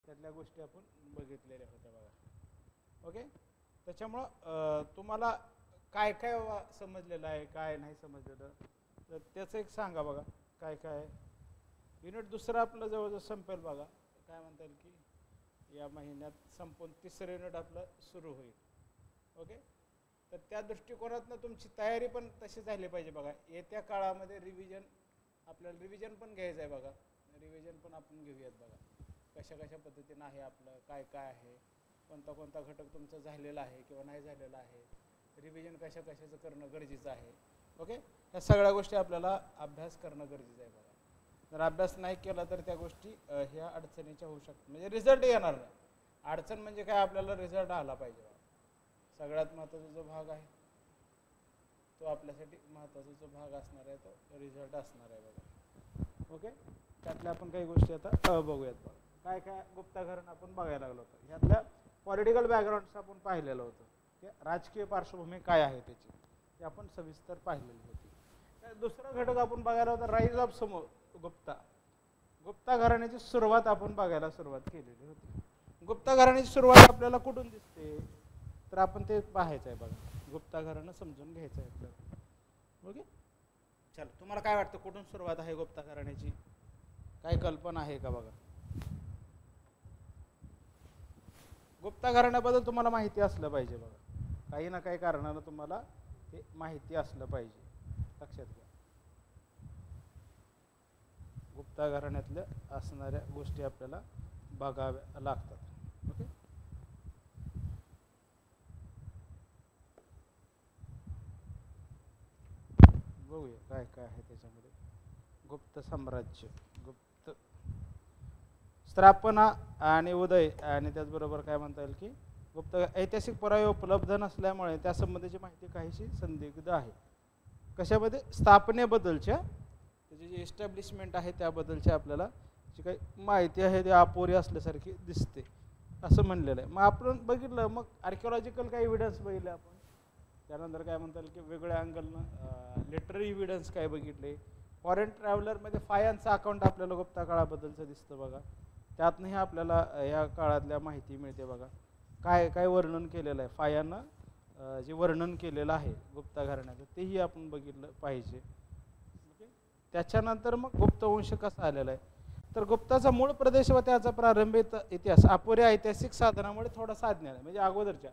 त्यातल्या गोष्टी आपण बघितलेल्या होत्या बघा. ओके, त्याच्यामुळं तुम्हाला काय काय समजलेलं आहे, काय नाही समजलेलं, तर त्याचं एक सांगा बघा काय काय. युनिट दुसरं आपलं जवळजवळ संपेल बघा. काय म्हणता येईल की या महिन्यात संपून तिसरं युनिट आपलं सुरू होईल. ओके, तर त्या दृष्टिकोनातनं तुमची तयारी पण तशी झाली पाहिजे बघा. येत्या काळामध्ये रिव्हिजन, आपल्याला रिव्हिजन पण घ्यायचं आहे बघा. रिव्हिजन पण आपण घेऊयात बघा, कशा कशा पद्धतीनं आहे आपलं, काय काय आहे, कोणता कोणता घटक तुमचा झालेला आहे किंवा नाही झालेला आहे, रिव्हिजन कशा कशाचं करणं गरजेचं आहे. ओके, ह्या सगळ्या गोष्टी आपल्याला अभ्यास करणं गरजेचं आहे बघा. जर अभ्यास नाही केला तर त्या गोष्टी ह्या अडचणीच्या होऊ शकतात, म्हणजे रिझल्ट येणार नाही. अडचण म्हणजे काय, आपल्याला रिझल्ट आला पाहिजे बघा. सगळ्यात महत्त्वाचा जो भाग आहे तो आपल्यासाठी महत्त्वाचा जो भाग असणार आहे तो रिझल्ट असणार आहे बघा. ओके, त्यातल्या आपण काही गोष्टी आता बघूयात बघा. काय काय गुप्तघरण आपण बघायला लागलो होतं. ह्यातल्या पॉलिटिकल बॅकग्राऊंड्स आपण पाहिलेलं होतं. राजकीय पार्श्वभूमी काय आहे त्याची ते आपण सविस्तर पाहिलेली होती. दुसरा घटक आपण बघायला होता राईज ऑफ गुप्ता घराण्याची सुरुवात आपण बघायला सुरुवात केलेली होती. गुप्ता घराण्याची सुरुवात आपल्याला कुठून दिसते तर आपण ते पाहायचं आहे बघा. गुप्ता घराणं समजून घ्यायचं आहे आपल्याला. ओके, चला, तुम्हाला काय वाटतं कुठून सुरुवात आहे गुप्ता घराण्याची, काय कल्पना आहे का बघा. गुप्ता घराण्याबद्दल तुम्हाला माहिती असलं पाहिजे बघा. काही ना काही कारणानं तुम्हाला हे माहिती असलं पाहिजे, लक्षात घ्या. गुप्ता घराण्यातल्या असणाऱ्या गोष्टी आपल्याला बघाव्या लागतात. ओके, बघूया काय काय आहे त्याच्यामध्ये. गुप्त साम्राज्य, गुप्त स्थापना आणि उदय, आणि त्याचबरोबर काय म्हणता येईल की गुप्त ऐतिहासिक पुरावे उपलब्ध नसल्यामुळे त्यासंबंधीची माहिती काहीशी संदिग्ध आहे. कशामध्ये, स्थापनेबद्दलच्या, त्याची जी एस्टॅब्लिशमेंट आहे त्याबद्दलची आपल्याला जी काही माहिती आहे ती अपुरी असल्यासारखी दिसते असं म्हणलेलं आहे. मग आपण बघितलं, मग आर्किओलॉजिकल काही एव्हिडन्स बघितले आपण. त्यानंतर काय म्हणता येईल की वेगळ्या अँगलनं लिटररी एव्हिडन्स काय बघितले. फॉरेन ट्रॅव्हलरमध्ये फायांचं अकाउंट आपल्याला गुप्ता काळाबद्दलचं दिसतं बघा. त्यातनंही आपल्याला या काळातल्या माहिती मिळते बघा. काय काय वर्णन केलेलं आहे, फायानं जे वर्णन केलेलं आहे गुप्ता घराण्याचं तेही आपण बघितलं पाहिजे. त्याच्यानंतर मग गुप्तवंश कसा आलेला आहे तर गुप्ताचा मूळ प्रदेश व त्याचा प्रारंभिक इतिहास अपुऱ्या ऐतिहासिक साधनामुळे थोडासा अज्ञात आहे. म्हणजे अगोदरच्या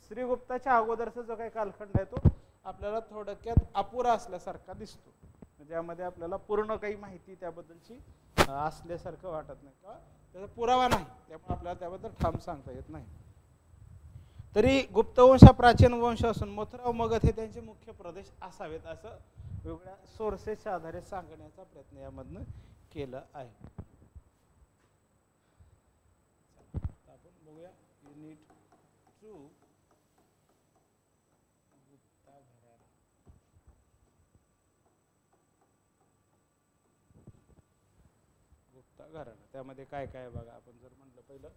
श्रीगुप्ताच्या अगोदरचा जो काही कालखंड आहे तो आपल्याला थोडक्यात अपुरा असल्यासारखा दिसतो. ज्यामध्ये आपल्याला पूर्ण काही माहिती त्याबद्दलची असल्यासारखं वाटत नाही किंवा त्याचा पुरावा नाही, त्यामुळे आपल्याला त्याबद्दल ठाम सांगता येत नाही. तरी गुप्तवंश हा प्राचीन वंश असून मथुरा व मगध हे त्यांचे मुख्य प्रदेश असावेत असं वेगळ्या सोर्सेसच्या आधारे सांगण्याचा प्रयत्न यामधनं केला आहे. आपण बघूया युनिट 2 गुप्ता घराणं. गुप्ता घराणं त्यामध्ये काय काय बघा. आपण जर म्हणलं पहिलं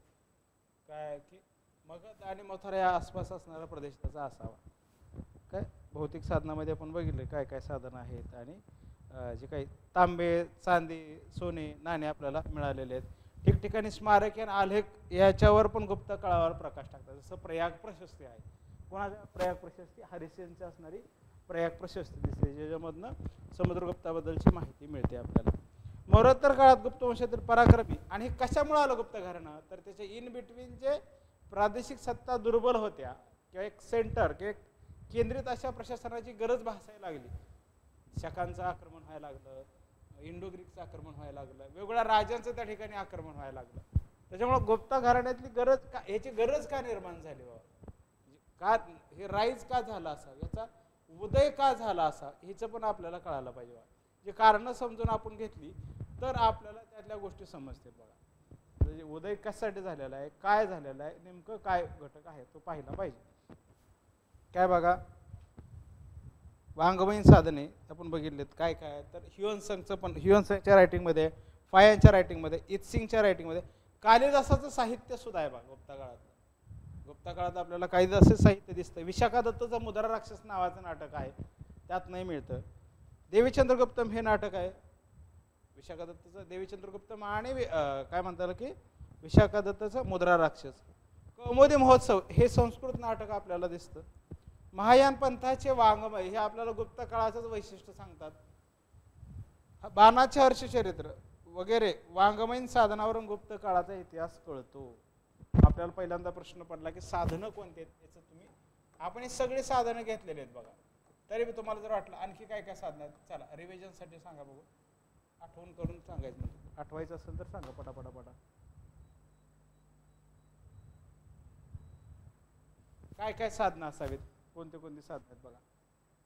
काय की मगध आणि मथुरा या आसपास असणारा प्रदेश त्याचा असावा. काय भौतिक साधनामध्ये आपण बघितले काय काय साधनं आहेत आणि जे काही तांबे, चांदी, सोने, नाणे आपल्याला मिळालेले आहेत. ठिकठिकाणी स्मारक आणि आलेख याच्यावर पण गुप्त काळावर प्रकाश टाकतात. जसं प्रयाग प्रशस्ती आहे. कोणाच्या प्रयाग प्रशस्ती, हरिसेनची असणारी प्रयाग प्रशस्ती दिसते, ज्याच्यामधनं समुद्रगुप्ताबद्दलची माहिती मिळते आपल्याला. मौर्योत्तर काळात गुप्तवंशातील पराक्रमी, आणि कशामुळे आलं गुप्त घराणं तर त्याच्या इन बिटवीन जे प्रादेशिक सत्ता दुर्बल होत्या किंवा एक सेंटर किंवा एक केंद्रित अशा प्रशासनाची गरज भासायला लागली. शकांचं आक्रमण व्हायला लागलं, इंडो ग्रीकचं आक्रमण व्हायला लागलं, वेगवेगळ्या राजांचं त्या ठिकाणी आक्रमण व्हायला लागलं. त्याच्यामुळे गुप्ता घराण्यातली गरज का, याची गरज का निर्माण झाली बाबा, का हे राईज का झाला असा, याचा उदय का झाला असा, हिचं पण आपल्याला कळायला पाहिजे. जे कारणं समजून आपण घेतली तर आपल्याला त्यातल्या गोष्टी समजतील बघा. म्हणजे उदय कशासाठी झालेला आहे, काय झालेलं आहे, नेमकं काय घटक आहे तो पाहिला पाहिजे. काय बघा, वाङ्मयीन साधने आपण बघितलेत काय काय, तर ह्युएनसांगचं पण, ह्युएनसांगच्या रायटिंगमध्ये, फायांच्या रायटिंगमध्ये, इत्सिंगच्या रायटिंगमध्ये कालिदासाचं साहित्य सुद्धा आहे बघा गुप्ता काळात. गुप्ता काळात आपल्याला कालिदासाचं साहित्य दिसतं. विशाखा दत्तचं मुद्रा राक्षस नावाचं नाटक आहे, त्यात नाही मिळतं. देवीचंद्रगुप्तम हे नाटक आहे विशाखा दत्तचं. देवीचंद्रगुप्तम आणि काय म्हणता की विशाखा दत्तचं मुद्रा राक्षस. कौमुदी महोत्सव हे संस्कृत नाटक आपल्याला दिसतं. महायान पंथाचे वाङ्मय हे आपल्याला गुप्त काळाचंच वैशिष्ट्य सांगतात. बाणाचे हर्षचरित्र वगैरे वाङ्मयीन साधनावरून गुप्त काळाचा इतिहास कळतो. आपल्याला पहिल्यांदा प्रश्न पडला की साधनं कोणते आहेत, त्याचं तुम्ही आपण हे सगळे साधनं घेतलेले आहेत बघा. तरी तुम्हाला जर वाटलं आणखी काय काय साधनं आहेत, चला रिव्हिजनसाठी सांगा बघू. आठवण करून सांगायचं, म्हणजे आठवायचं असेल तर सांगा पटा. काय काय साधनं असावीत, कोणते कोणते साधनं आहेत बघा.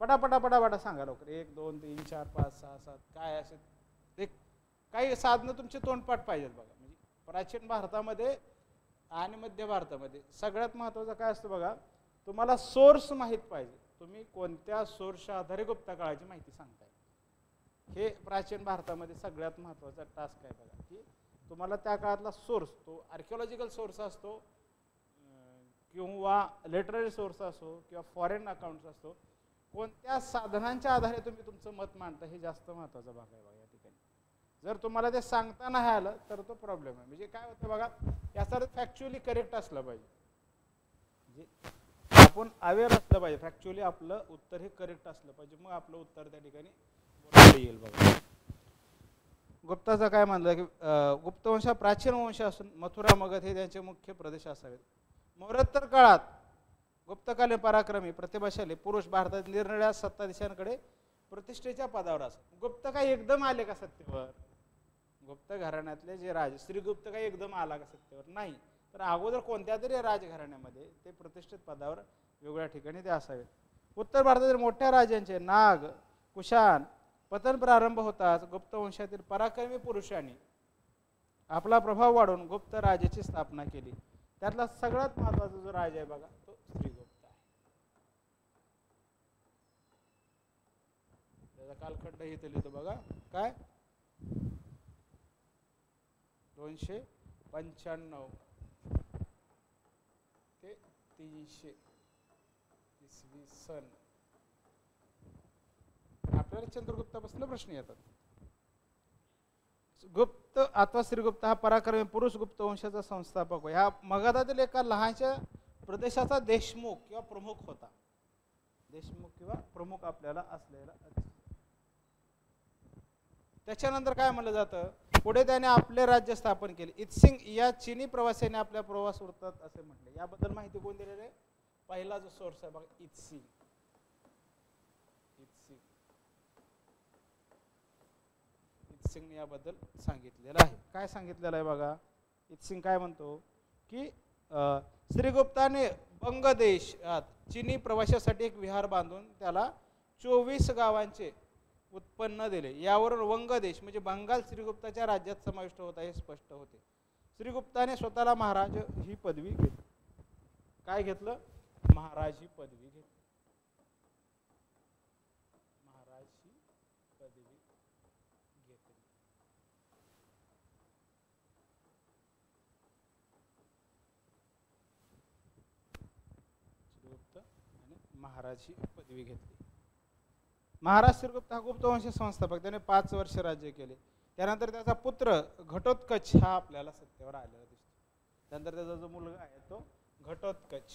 पटा सांगा लवकर. 1 2 3 4 5 6 7 काय असे एक काही साधनं तुमचे तोंडपाठ पाहिजेत बघा. म्हणजे प्राचीन भारतामध्ये आणि मध्य भारतामध्ये सगळ्यात महत्त्वाचं काय असतं बघा, तुम्हाला सोर्स माहीत पाहिजे. तुम्ही कोणत्या सोर्सच्या आधारे गुप्त काळाची माहिती सांगताय, हे प्राचीन भारतामध्ये सगळ्यात महत्त्वाचा टास्क आहे बघा. की तुम्हाला त्या काळातला सोर्स, तो आर्किओलॉजिकल सोर्स असतो किंवा लिटररी सोर्स असो किंवा फॉरेन अकाउंट्स असतो, कोणत्या साधनांच्या आधारे तुम्ही तुमचं मत मांडता हे जास्त महत्त्वाचा भाग आहे बघा या ठिकाणी. जर तुम्हाला ते सांगता नाही आलं तर तो प्रॉब्लेम आहे. म्हणजे काय होतं बघा, याचा फॅक्च्युअली करेक्ट असलं पाहिजे. म्हणजे आपण अवेअर असलं पाहिजे, फॅक्च्युअली आपलं उत्तर हे करेक्ट असलं पाहिजे, मग आपलं उत्तर त्या ठिकाणी बरोबर येईल बघा. गुप्ताचं काय म्हणलं की गुप्तवंश प्राचीन वंश असून मथुरा मगध हे त्यांचे मुख्य प्रदेश असावेत. मौर्योत्तर काळात गुप्तकालीन पराक्रमी प्रतिभाशाली पुरुष भारतात निरनिराळ्या सत्ताधीशांकडे प्रतिष्ठेच्या पदावर असत. गुप्त काय एकदम आले का सत्तेवर? गुप्त घराण्यातले जे राजे, श्रीगुप्त काय एकदम आला का सत्तेवर? नाही. तर अगोदर कोणत्या तरी राजघराण्यामध्ये ते प्रतिष्ठित पदावर वेगवेगळ्या ठिकाणी ते असावेत. उत्तर भारतातील मोठ्या राजांचे नाग कुशाण पतन प्रारंभ होताच गुप्तवंशातील पराक्रमी पुरुषांनी आपला प्रभाव वाढवून गुप्त राजाची स्थापना केली. त्यातला सगळ्यात महत्त्वाचा जो राजा आहे बघा तो श्रीगुप्त आहे. त्याचा कालखंड इथे लिहितो बघा काय, 295 ते 300 इसवी सन. आपल्याला चंद्रगुप्तापासून प्रश्न येतात. गुप्त अथवा श्रीगुप्त हा पराक्रमी पुरुष गुप्त वंशाचा संस्थापक. ह्या मगधातील एका लहानशा प्रदेशाचा देशमुख किंवा प्रमुख होता. देशमुख किंवा प्रमुख आपल्याला असलेला. त्याच्यानंतर काय म्हणलं जातं, पुढे त्याने आपले राज्य स्थापन केले. इत्सिंग या चीनी प्रवाशाने आपल्या प्रवास वृत्तात असे म्हटले. याबद्दल माहिती कोण दिलेली आहे? पहिला जो सोर्स आहे बघा इत्सिंग. इत्सिंग याबद्दल सांगितलेलं आहे. काय सांगितलेलं आहे बघा, इत्सिंग काय म्हणतो की श्रीगुप्ताने बंग देशात चीनी प्रवाशासाठी एक विहार बांधून त्याला 24 गावांचे उत्पन्न दिले. यावरून वंग देश म्हणजे बंगाल श्रीगुप्ताच्या राज्यात समाविष्ट होता हे स्पष्ट होते. श्रीगुप्ताने स्वतःला महाराज ही पदवी घेतली. काय घेतलं? महाराज ही पदवी घेतली. महाराज ही पदवी घेतली. श्रीगुप्त आणि महाराज ही पदवी घेतली. महाराज श्रीगुप्त हा गुप्तवंश संस्थापक. त्याने 5 वर्ष राज्य केले. त्यानंतर त्याचा पुत्र घटोत्कच हा आपल्याला सत्तेवर आलेला दिसतो. त्यानंतर त्याचा जो मुलगा आहे तो घटोत्कच.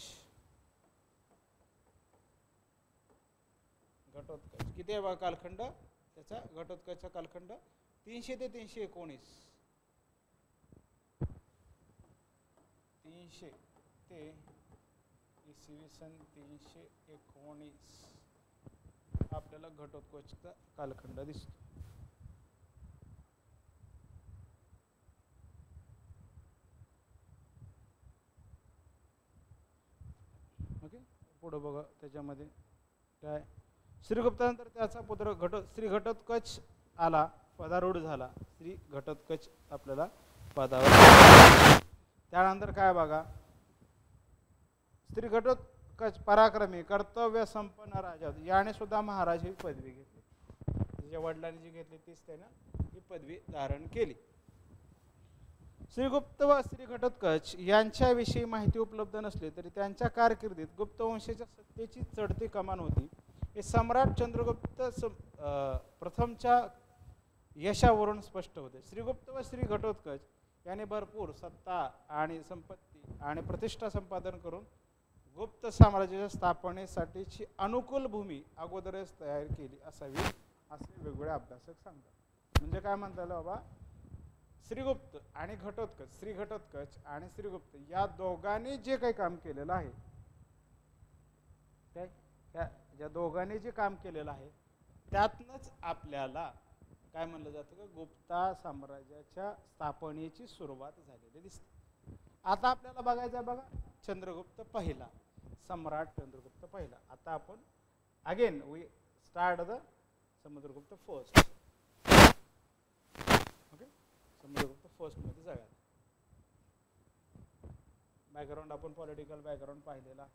किती आहे बघा कालखंड त्याचा? घटोत्कचचा कालखंड 300 ते 319. 300 ते इसवी सन 319 आपल्याला घटोत्कचचा कालखंड दिसतो. ओके, पुढे बघा त्याच्यामध्ये काय, श्रीगुप्तानंतर त्याचा पुत्र श्री घटोत्कच आला, पदारूढ झाला. श्री घटोत्कच आपल्याला पदावर. त्यानंतर काय बघा, श्री घटोत्कच पराक्रमी कर्तव्य संपन्न राजा होते. याने सुद्धा महाराज ही पदवी घेतली. त्याच्या वडिलांनी जी घेतली तीच त्यानं ही पदवी धारण केली. श्रीगुप्त व श्री घटोत्कच यांच्याविषयी माहिती उपलब्ध नसली तरी त्यांच्या कारकिर्दीत गुप्तवंशाच्या सत्तेची चढती कमान होती. हे सम्राट चंद्रगुप्त प्रथमच्या यशावरून स्पष्ट होते. श्रीगुप्त व श्री घटोत्कच याने भरपूर सत्ता आणि संपत्ती आणि प्रतिष्ठा संपादन करून गुप्त साम्राज्याच्या स्थापनेसाठीची अनुकूल भूमी अगोदरच तयार केली असावी असे वेगवेगळे अभ्यासक सांगतात. म्हणजे काय म्हणता येईल बाबा, श्रीगुप्त आणि घटोत्कच, श्री घटोत्कच आणि श्रीगुप्त या दोघांनी जे काही काम केलेलं आहे, त्या ज्या दोघांनी जे काम केलेलं आहे त्यातनंच आपल्याला काय म्हणलं जातं का, गुप्ता साम्राज्याच्या स्थापनेची सुरुवात झालेली दिसते. आता आपल्याला बघायचं आहे बघा, चंद्रगुप्त पहिला, सम्राट चंद्रगुप्त पहिला. आता आपण again we start the Samudragupta first. Okay, Samudragupta first मध्ये जाऊया. बॅकग्राऊंड आपण पॉलिटिकल बॅकग्राऊंड पाहिलेला.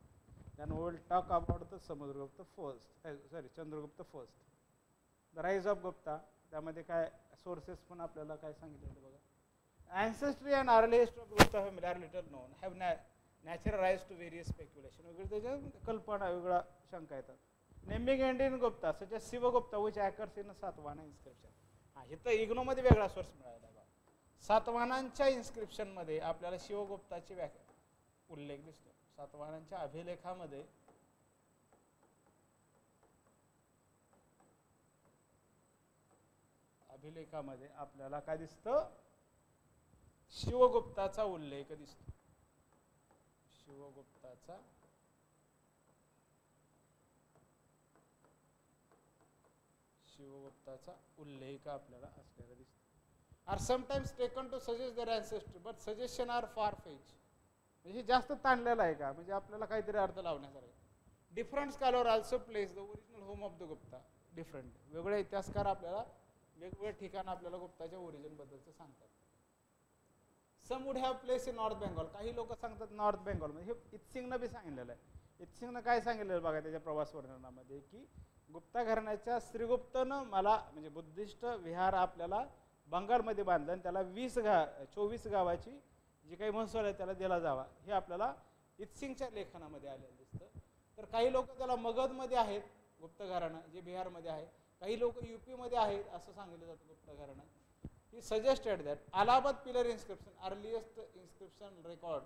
Then we will talk about the Samudragupta first, sorry Chandragupta first, the rise of Gupta. त्यामध्ये काय सोर्सेस पण आपल्याला काय सांगितलेलं बघा. ancestry and early history of Gupta family are little known, have natural rise to various speculation. वगैरे त्याच्या कल्पना वेगळ्या शंका येतात. Naming Indian Gupta such as Shivagupta which occurs in Satavahana inscription. हा इथं इग्नो मध्ये वेगळा सोर्स मिळाला बघा. सातवाहनांच्या इन्स्क्रिप्शन मध्ये आपल्याला शिवगुप्ताची उल्लेख दिसतो. सातवाहनांच्या अभिलेखामध्ये आपल्याला काय दिसतं, शिवगुप्ताचा उल्लेख दिसतो. शिवगुप्ताचा उल्लेख आपल्याला असलेला दिसतो. Are sometimes taken to suggest their ancestry but suggestion are far fetch. म्हणजे जास्त ताणलेला आहे का, म्हणजे आपल्याला काहीतरी अर्थ लावण्यासारखं. Different scholar also place the original home of the Gupta different. वेगवेगळे इतिहासकार आपल्याला वेगवेगळे ठिकाण आपल्याला गुप्ताच्या ओरिजिन बद्दलचं सांगतात. Some would have place in north Bengal. काही लोक सांगतात नॉर्थ बेंगॉल मध्ये. हे इत्सिंगनं बी सांगितलेलं आहे. इत्सिंगनं काय सांगितलेलं बघा त्याच्या प्रवास वर्णनामध्ये की गुप्ता घराण्याच्या श्रीगुप्तनं मला म्हणजे बुद्धिस्ट विहार आपल्याला बंगालमध्ये बांधलं आणि त्याला 24 गावाची जी काही महसूल आहे त्याला दिला जावा, हे आपल्याला इत्सिंगच्या लेखनामध्ये आलेलं दिसतं. तर काही लोक त्याला मगधमध्ये आहेत गुप्त घराणं जे बिहारमध्ये आहे, काही लोक यूपी मध्ये आहेत असं सांगितलं जातं गुप्त घराणं. He suggested that Allahabad pillar inscription, earliest inscription record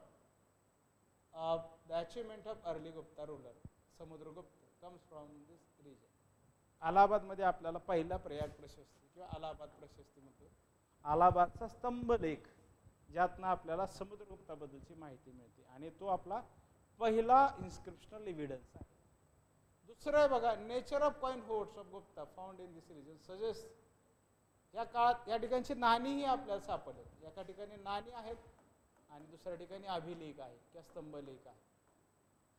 of the achievement of early Gupta ruler, Samudragupta, comes from this region. Allahabad मध्ये आपल्याला पहिला प्रयाग प्रशस्ती किंवा अलाहाबाद प्रशस्ती म्हणतो. अलाहाबादचा स्तंभलेख ज्यातनं आपल्याला समुद्रगुप्ताबद्दलची माहिती मिळते आणि तो आपला पहिला इन्स्क्रिप्शनल एव्हिडन्स आहे. दुसरं आहे बघा, nature of coin hoards of Gupta found in this region suggest. या काळात या ठिकाणची नाणीही आपल्याला सापडतात. एका ठिकाणी नाणी आहेत आणि दुसऱ्या ठिकाणी अभिलेख आहे किंवा स्तंभलेख आहे.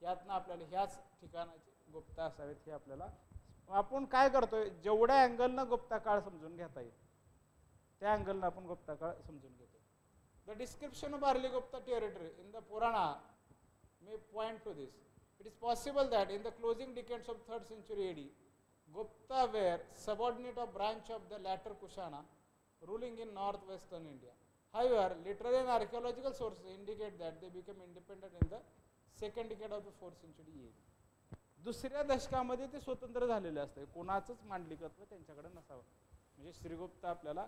यातनं आपल्याला ह्याच ठिकाणाचे गुप्ता असावेत हे आपल्याला. आपण काय करतोय, जेवढ्या अँगलनं गुप्ता काळ समजून घेता येईल त्या अँगलनं आपण गुप्ता काळ समजून घेतो. The description of early Gupta territory in the Purana may point to this. It is possible that in the closing decades of 3rd century AD Gupta were subordinate of branch of the latter Kushana ruling in northwestern India. However, literary and archaeological sources indicate that they became independent in the 2nd decade of the 4th century AD. दुसऱ्या दशकामध्ये ते स्वतंत्र झालेले असते. कोणाचंच मांडलिकत्व त्यांच्याकडे नसावं. म्हणजे श्रीगुप्त आपल्याला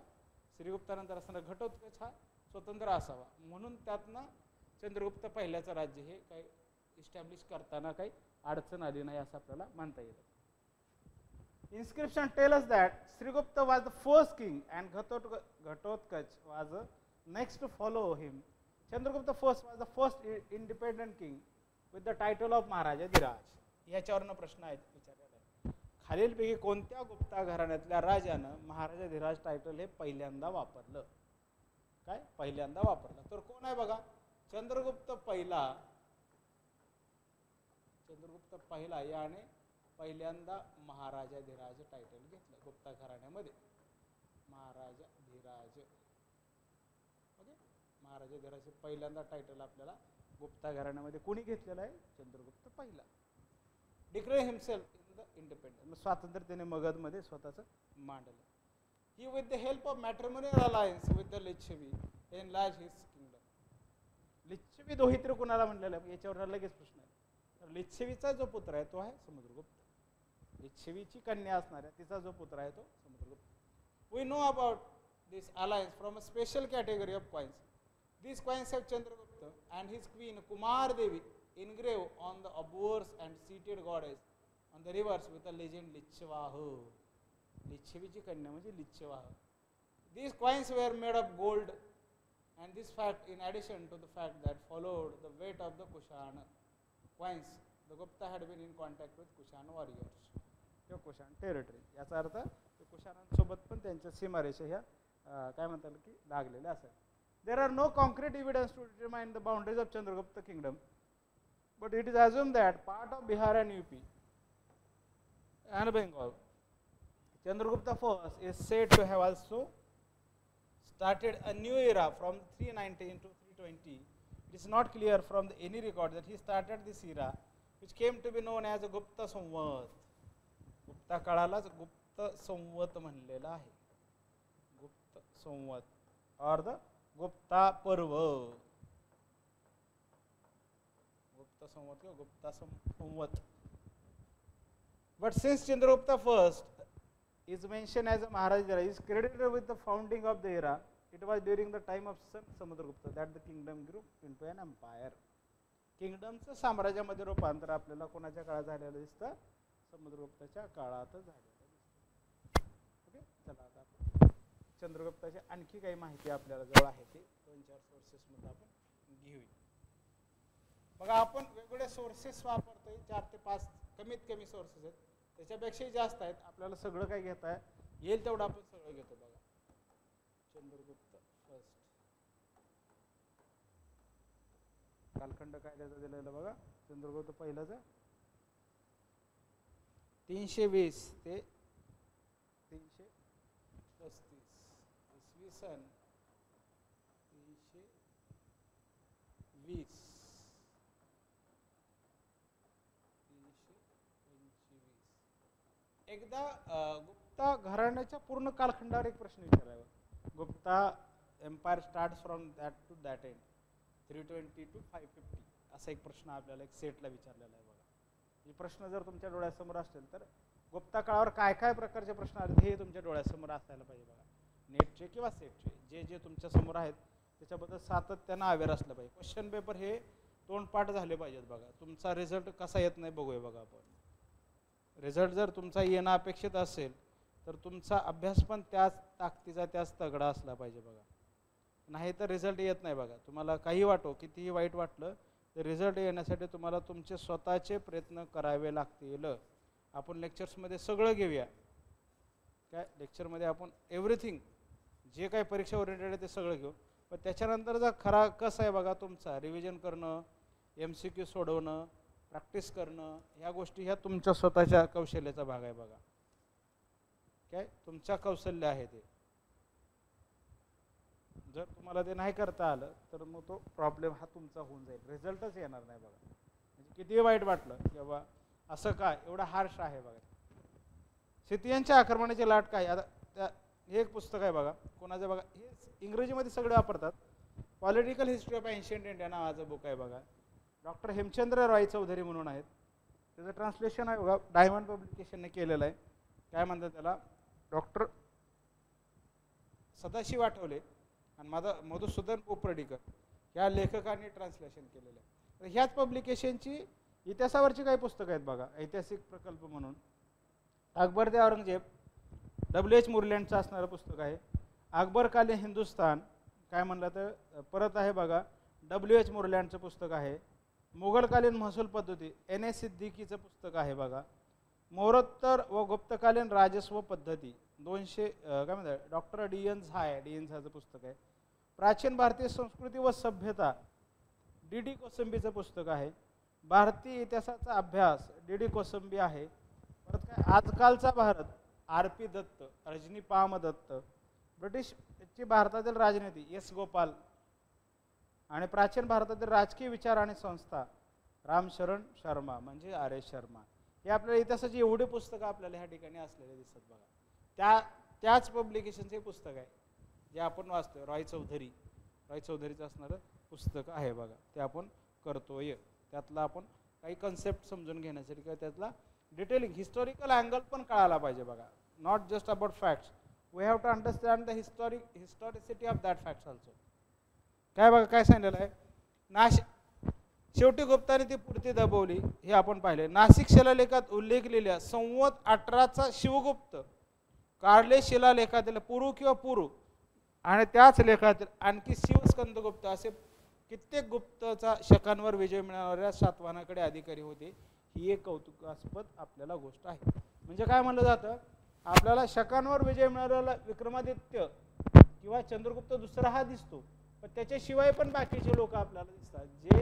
श्रीगुप्तानंतर असणारा घटोत्कच हा स्वतंत्र असावा म्हणून त्यातनं चंद्रगुप्त पहिल्याचं राज्य हे काही इस्टॅब्लिश करताना काही अडचण आली नाही असं आपल्याला म्हणता येईल. Inscription tell us that Srigupta was the first king and Ghatotkacha was the next to follow him. Chandragupta first was the first independent king with the title of Maharaja Dhiraj. याच्यावरनं प्रश्न आहेत विचारलेला. खालीलपैकी कोणत्या गुप्ता घराण्यातल्या राजानं महाराजा धीराज टायटल हे पहिल्यांदा वापरलं? काय पहिल्यांदा वापरलं तर कोण आहे बघा, चंद्रगुप्त पहिला याने पहिल्यांदा महाराजा धीराज टायटल घेतलं गुप्ता घराण्यामध्ये. महाराजा धीराज. ओके, महाराजा धीराज पहिल्यांदा टायटल आपल्याला गुप्ता घराण्यामध्ये कोणी घेतलेलं आहे? चंद्रगुप्त पहिला. Declare himself in the independence, स्वातंत्र्य त्याने मगधमध्ये स्वतःचं मांडलं. He with the help of matrimonial alliance with the Licchavi enlarge his kingdom. Licchavi दोहित्र कुणाला म्हणलेलं आहे याच्यावर लगेच प्रश्न आहे. तर लिच्छवीचा जो पुत्र आहे तो आहे समुद्रगुप्त. लिच्छवीची कन्या असणाऱ्या तिचा जो पुत्र आहे तो Samudragupta. We know about this alliance from a special category of coins These coins have Chandragupta and his queen Kumar Devi engraved on the obverse and seated goddess on the reverse with the legend Lichvahu. लिच्छवीची कन्या म्हणजे लिच्छवाह. These coins were made of gold, and this fact, in addition to the fact that followed the weight of the Kushan coins, the Gupta had been in contact with Kushan warriors. किंवा Kushan territory, याचा अर्थ कुशाणांसोबत पण त्यांच्या सीमारेषा ह्या काय म्हणतात की लागलेल्या असतात. There are no concrete evidence to determine the boundaries of Chandragupta kingdom, but it is assumed that part of Bihar and UP and Bengal, Chandragupta I is said to have also started a new era from 319 to 320. It is not clear from any record that he started this era, which came to be known as Gupta Samvat. Gupta काळालाच गुप्त संवत म्हणलेला आहे. गुप्त संवत और the Gupta पर्व, गुप्त संवत किंवा गुप्ता संवत. But since Chandragupta I is mentioned as a Maharaj era, is credited with the founding of the era. It was during the time of son Samudragupta that the kingdom grew into an empire. किंगडमचं साम्राज्यामध्ये रूपांतर आपल्याला कोणाच्या काळात झालेलं दिसतं? समुद्रगुप्ताच्या काळात झालेलं दिसतं. Okay, चला आता आपण चंद्रगुप्ताची आणखी काही माहिती आपल्याला जवळ आहे ते 2-4 सोर्सेसमध्ये आपण घेऊया. बघा, आपण वेगवेगळे सोर्सेस वापरतोय, 4 ते 5 कमीत कमी सोर्सेस आहेत, त्याच्यापेक्षाही जास्त आहेत. आपल्याला सगळं काय घेता येईल तेवढं आपण सगळं घेतो. बघा, चंद्रगुप्त फर्स्ट कालखंड कायद्याचं दिलेलं बघा. चंद्रगुप्त पहिलाच 320 ते 335 इसवी सन 320 325. एकदा गुप्ता घराण्याच्या पूर्ण कालखंडावर एक प्रश्न विचारावा. Gupta empire starts from that to that end 320 to 550 असा एक प्रश्न आपल्याला एक सेटला विचारलेला आहे. बघा, हे प्रश्न जर तुमच्या डोळ्यासमोर असतील तर गुप्ता काळावर काय काय प्रकारचे प्रश्न आहेत हे तुमच्या डोळ्यासमोर असायला पाहिजे. बघा, नेटचे किंवा सेटचे जे जे तुमच्या समोर आहेत त्याच्याबद्दल सातत्यानं अवेअर असलं पाहिजे. क्वेश्चन पेपर हे तोंडपाठ झाले पाहिजेत. बघा, तुमचा रिझल्ट कसा येत नाही बघूया. बघा, आपण रिझल्ट जर तुमचा येणं अपेक्षित असेल तर तुमचा अभ्यास पण त्याच ताकदीचा त्याच तगडा असला पाहिजे. बघा, नाही तर रिझल्ट येत नाही. बघा, तुम्हाला काही वाटो, कितीही वाईट वाटलं तर रिझल्ट येण्यासाठी तुम्हाला तुमचे स्वतःचे प्रयत्न करावे लागतील. आपण लेक्चर्समध्ये सगळं घेऊया. काय लेक्चरमध्ये आपण एव्हरीथिंग जे काही परीक्षा ओरिएंटेड आहे ते सगळं घेऊ. पण त्याच्यानंतरचा खरा कसं आहे बघा, तुमचा रिव्हिजन करणं, MCQ सोडवणं, प्रॅक्टिस करणं, ह्या गोष्टी ह्या तुमच्या स्वतःच्या कौशल्याचा भाग आहे. बघा, काय तुमच्या कौशल्य आहे ते. जर तुम्हाला ते नाही करता आलं तर मग तो प्रॉब्लेम हा तुमचा होऊन जाईल, रिझल्टच येणार नाही. बघा, म्हणजे कितीही वाईट वाटलं की बाबा असं काय एवढं हार्श आहे. बघा, क्षत्रियांच्या आक्रमणाची लाट काय. आता हे एक पुस्तक आहे बघा, कोणाचं बघा, हे इंग्रजीमध्ये सगळे वापरतात. Political history of ancient India नावाचं बुक आहे. बघा, डॉक्टर हेमचंद्र रॉय चौधरी म्हणून आहेत. त्याचं ट्रान्सलेशन आहे बघा, डायमंड पब्लिकेशनने केलेलं आहे. काय म्हणतात त्याला, डॉक्टर सदाशिव आठवले आणि मधुसूदन पोपर्डीकर ह्या लेखकांनी ट्रान्सलेशन केलेलं आहे. तर ह्याच पब्लिकेशनची इतिहासावरची काही पुस्तकं आहेत. बघा, ऐतिहासिक प्रकल्प म्हणून अकबर ते औरंगजेब, W.H. मुरलँडचं असणारं पुस्तक आहे. अकबरकालीन हिंदुस्थान काय म्हणलं तर परत आहे. बघा, W.H. मुरलँडचं पुस्तक आहे. मुघलकालीन महसूल पद्धती N.A. सिद्दीकीचं पुस्तक आहे. बघा, मौरोत्तर व गुप्तकालीन राजस्व पद्धती 200 काय म्हणतात डॉक्टर D.N. झाचं पुस्तक आहे. प्राचीन भारतीय संस्कृती व सभ्यता D.D. कोसंबीचं पुस्तक आहे. भारतीय इतिहासाचा अभ्यास D.D. कोसंबी आहे. परत काय आजकालचा भारत R.P. दत्त, रजनी पाम दत्त. ब्रिटिशची भारतातील राजनीती S. गोपाल आणि प्राचीन भारतातील राजकीय विचार आणि संस्था रामशरण शर्मा म्हणजे R.S. शर्मा. हे आपल्याला इतिहासाची एवढी पुस्तकं आपल्याला ह्या ठिकाणी असलेले दिसतात. बघा, त्याच पब्लिकेशनचे पुस्तक आहे जे आपण वाचतोय. रॉय चौधरीचं असणारं पुस्तक आहे. बघा, ते आपण करतोय. त्यातला आपण काही कन्सेप्ट समजून घेण्यासाठी किंवा त्यातला डिटेलिंग हिस्टॉरिकल अँगल पण कळायला पाहिजे. बघा, not just about facts, we have to understand the historicity of that facts also. काय बघा काय सांगितलेलं आहे, शेवटी गुप्ताने ती पूर्ती दबवली हे आपण पाहिले. नाशिक शिलालेखात उल्लेखलेल्या संवत 18चा शिवगुप्त कार्ले शिलालेखातील पुरु किंवा पुरु आणि त्याच लेखातील आणखी शिवस्कंदगुप्त असे कित्येक गुप्तचा शकांवर विजय मिळवणाऱ्या सातवाहनाकडे अधिकारी होते. ही एक कौतुकास्पद आपल्याला गोष्ट आहे. म्हणजे काय म्हणलं जातं, आपल्याला शकांवर विजय मिळवलेला विक्रमादित्य किंवा चंद्रगुप्त दुसरा हा दिसतो, पण त्याच्याशिवाय पण बाकीचे लोक आपल्याला दिसतात जे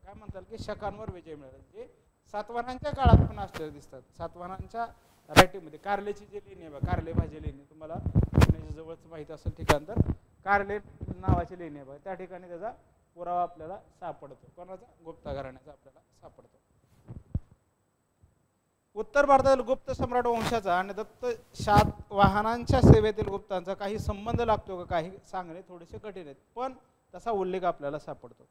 काय म्हणतात की शकांवर विजय मिळवले, जे सातवाहनांच्या काळात पण असलेले दिसतात. सातवाहनांच्या रायटिंगमध्ये कार्लेची जी लेणी आहे, कार्ले भाजी लेणी, तुम्हाला पुण्याच्या जवळच माहिती असेल ठिकाण, तर कार्ले नावाची लेणी आहे, त्या ठिकाणी त्याचा पुरावा आपल्याला सापडतो. कोणाचा? गुप्ता घराण्याचा आपल्याला सापडतो. उत्तर भारतातील गुप्त सम्राट वंशाचा आणि दत्त शातवाहनांच्या सेवेतील गुप्तांचा काही संबंध लागतो का, काही सांगणे थोडेसे कठीण आहेत, पण तसा उल्लेख आपल्याला सापडतो.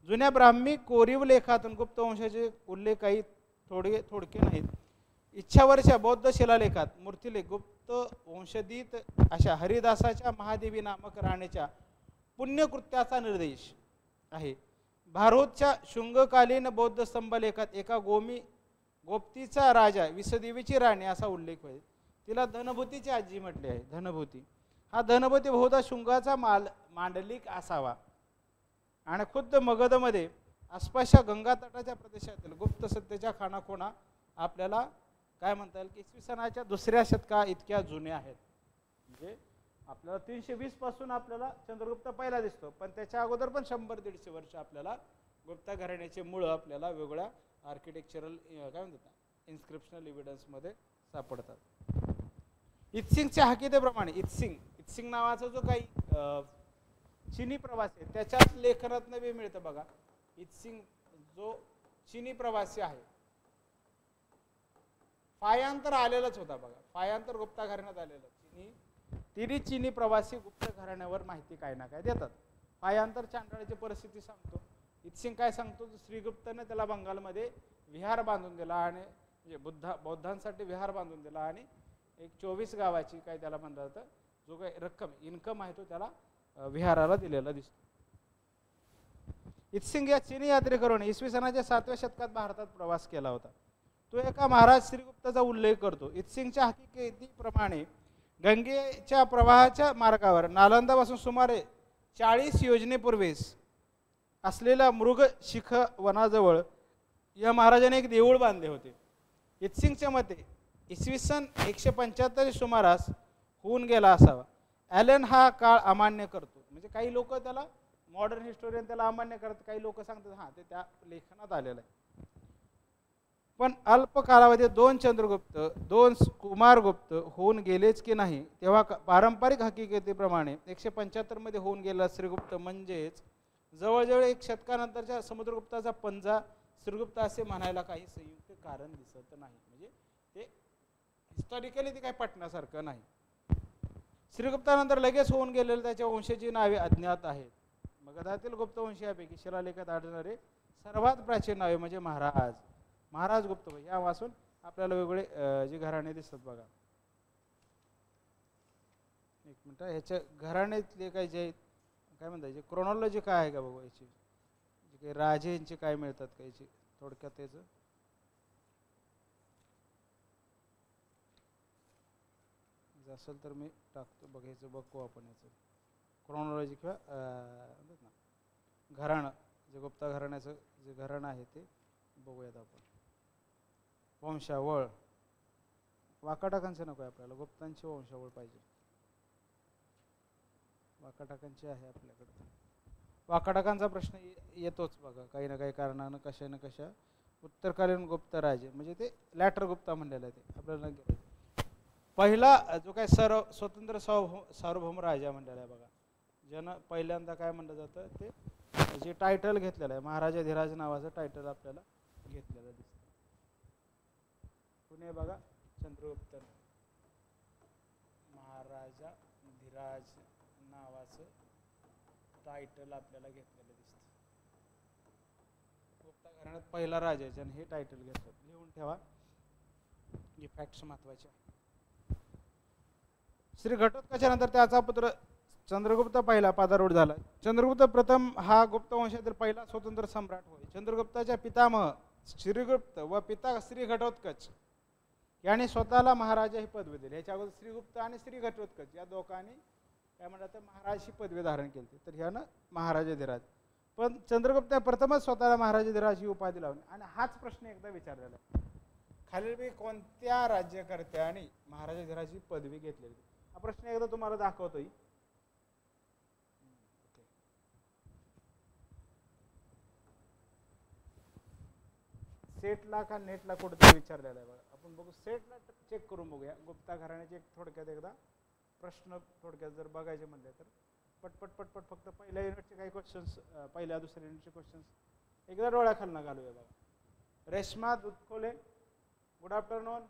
जुन्या ब्राह्मी कोरीव लेखातून गुप्त वंशाचे उल्लेख काही थोडके नाहीत. इच्छावर्षा बौद्ध शिलालेखात मूर्तिलेख गुप्त वंशदीत अशा हरिदासाच्या महादेवी नामक राणीच्या पुण्यकृत्याचा निर्देश आहे. भारोतच्या शुंगकालीन बौद्ध स्तंभलेखात एका गोप्तीचा राजा विसदेवीची राणी असा उल्लेख होईल. तिला धनभूतीची आजी म्हटली आहे. धनभूती हा धनभूती बहुधा शुंगाचा मांडलिक असावा आणि खुद्द मगधमध्ये आसपासच्या गंगा तटाच्या प्रदेशातील गुप्त सत्तेच्या खाणाखोणा आपल्याला काय म्हणता येईल की इसवी सनाच्या दुसऱ्या शतका इतक्या जुन्या आहेत. म्हणजे आपल्याला 320 पासून आपल्याला चंद्रगुप्त पहिला दिसतो, पण त्याच्या अगोदर पण 100-150 वर्ष आपल्याला गुप्ता घराण्याचे मूळ आपल्याला वेगळ्या आर्किटेक्चरल काय म्हणतात इन्स्क्रिप्शनल एव्हिडन्समध्ये सापडतात. इत्सिंगच्या हकीकतेप्रमाणे इत्सिंग नावाचा जो काही चिनी प्रवासी आहे त्याच्याच लेखनातनं बी मिळतं बघा. इत्सिंग जो चिनी प्रवासी आहे, पायांतर आलेलाच होता बघा, पायांतर गुप्ता घराण्यात आलेलं. तिन्ही चिनी प्रवासी गुप्त घराण्यावर माहिती काय ना काय देतात. पायांतर चांडाळाची परिस्थिती सांगतो. इत्सिंग काय सांगतो, श्रीगुप्ताने त्याला बंगालमध्ये विहार बांधून दिला आणि म्हणजे बौद्धांसाठी विहार बांधून दिला आणि एक 24 गावाची काय त्याला म्हणलं जातं जो काही रक्कम इन्कम आहे तो त्याला विहाराला दिलेला दिसतो. इत्सिंग या चिनी यात्रेकरूने इसवी सनाच्या 7व्या शतकात भारतात प्रवास केला होता. तो एका महाराज श्रीगुप्ताचा उल्लेख करतो. इत्सिंगच्या हकीकतीप्रमाणे गंगेच्या प्रवाहाच्या मार्गावर नालंदापासून सुमारे 40 योजनेपूर्वीस असलेल्या मृग शिख वनाजवळ या महाराजाने एक देऊळ बांधले होते. इत्सिंगच्या मते इसवी सन 175 सुमारास होऊन गेला असावा. ॲलन हा काळ अमान्य करतो. म्हणजे काही लोक त्याला मॉडर्न हिस्टोरियन त्याला अमान्य करतात, काही लोक सांगतात हां ते त्या लेखनात आलेलं आहे. पण अल्प कालावधीत 2 चंद्रगुप्त 2 कुमारगुप्त होऊन गेलेच की नाही, तेव्हा पारंपरिक हकीकतीप्रमाणे 175 मध्ये होऊन गेला श्रीगुप्त म्हणजेच जवळजवळ 1 शतकानंतरच्या समुद्रगुप्ताचा पंजा श्रीगुप्त असे म्हणायला काही संयुक्त कारण दिसत नाही. म्हणजे ते हिस्टॉरिकली ते काही पटण्यासारखं नाही. श्रीगुप्तानंतर लगेच होऊन गेलेले त्याच्या वंशाची नावे अज्ञात आहेत. मगधातील गुप्तवंशीयांपैकी शिलालेखात आढळणारे सर्वात प्राचीन नावे म्हणजे महाराज गुप्त यापासून आपल्याला वेगवेगळे जे घराणे दिसतात बघा. एक मिनिट, ह्याच्या घराण्यातले काय जे काय म्हणतात जे क्रोनॉलॉजी काय आहे का बघू, याची जे काही राजे यांचे काय मिळतात का याची थोडक्यात त्याचं असेल तर मी टाकतो बघायचं, बघू आपण याचं क्रोनॉलॉजी किंवा घराणं जे गुप्ता घराण्याचं जे घराणं आहे ते बघूयात आपण. वंशावळ वाकाटाकांचे नको आहे आपल्याला, गुप्तांची वंशावळ पाहिजे. वाकाटाकांची आहे आपल्याकडे. वाकाटाकांचा प्रश्न येतोच बघा काही ना काही कारणानं कशा ना कशा. उत्तरकालीन गुप्त राजे म्हणजे ते लॅटर गुप्ता म्हणलेलं आहे ते आपल्याला. पहिला जो काय स्वतंत्र सार्वभौम राजा म्हणलेला आहे बघा, ज्यानं पहिल्यांदा काय म्हणलं जातं ते जे टायटल घेतलेलं आहे महाराजाधिराज नावाचं टायटल आपल्याला घेतलेलं दिसतं. पुणे बघा चंद्रगुप्त महाराजाधिराज नावाचं टायटल आपल्याला घेतलेलं दिसतं. गुप्ता घराण्यात पहिला राजा आहे ज्याने हे टायटल घेतलं. लिहून ठेवा, हे फॅक्ट्स महत्वाचे. श्री घटोत्कचानंतर त्याचा पुत्र चंद्रगुप्त पहिला पदारूढ झाला. चंद्रगुप्त प्रथम हा गुप्त वंशातील पहिला स्वतंत्र सम्राट होय. चंद्रगुप्ताच्या पितामह श्रीगुप्त व पिता श्री घटोत्कच याने स्वतःला महाराजा ही पदवी दिली. ह्याच्या अगोदर श्रीगुप्त आणि श्री घटोत्कच या दोघांनी काय म्हणतात महाराज ही पदवी धारण केली. तर ह्यानं महाराजाधिराज. पण चंद्रगुप्त प्रथमच स्वतःला महाराजाधिराज ही उपाधी लावली. आणि हाच प्रश्न एकदा विचारलेला आहे, खालीलपैकी कोणत्या राज्यकर्त्याने महाराजाधिराज ही पदवी घेतलेली. हा प्रश्न एकदा तुम्हाला दाखवतोय. सेटला का नेटला कुठेतरी विचारलेला आहे बघा. आपण बघू सेटला चेक करून बघूया. गुप्ता घराण्याचे एक थोडक्यात एकदा प्रश्न थोडक्यात जर बघायचे म्हणले तर पटपट पटपट फक्त पहिल्या युनिटचे काही क्वेश्चन्स, पहिल्या दुसऱ्या युनिटचे क्वेश्चन्स एकदा डोळ्याखालनं घालूया बघा. Reshma Dudhkhole, good afternoon.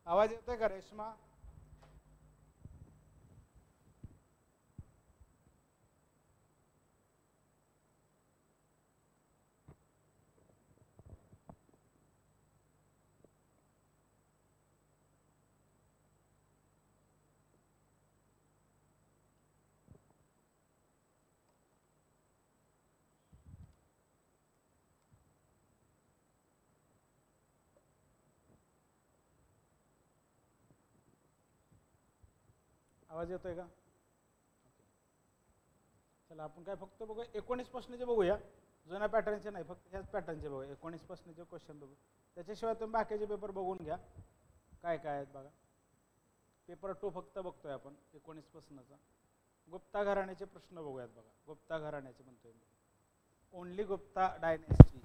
आवाज येतोय का रेश्मा? आवाज येतोय का? चला आपण काय फक्त बघूया 19 प्रश्नाचे बघूया. जुन्या पॅटर्नचे नाही, फक्त ह्याच पॅटर्नचे बघूया. 19 प्रश्नाचे क्वेश्चन बघू. त्याच्याशिवाय तुम्ही बाकीचे पेपर बघून घ्या काय काय आहेत बघा. पेपर 2 फक्त बघतोय आपण 19 प्रश्नाचा. गुप्ता घराण्याचे प्रश्न बघूयात बघा. गुप्ता घराण्याचे म्हणतोय मी, ओनली गुप्ता डायनेस्टी.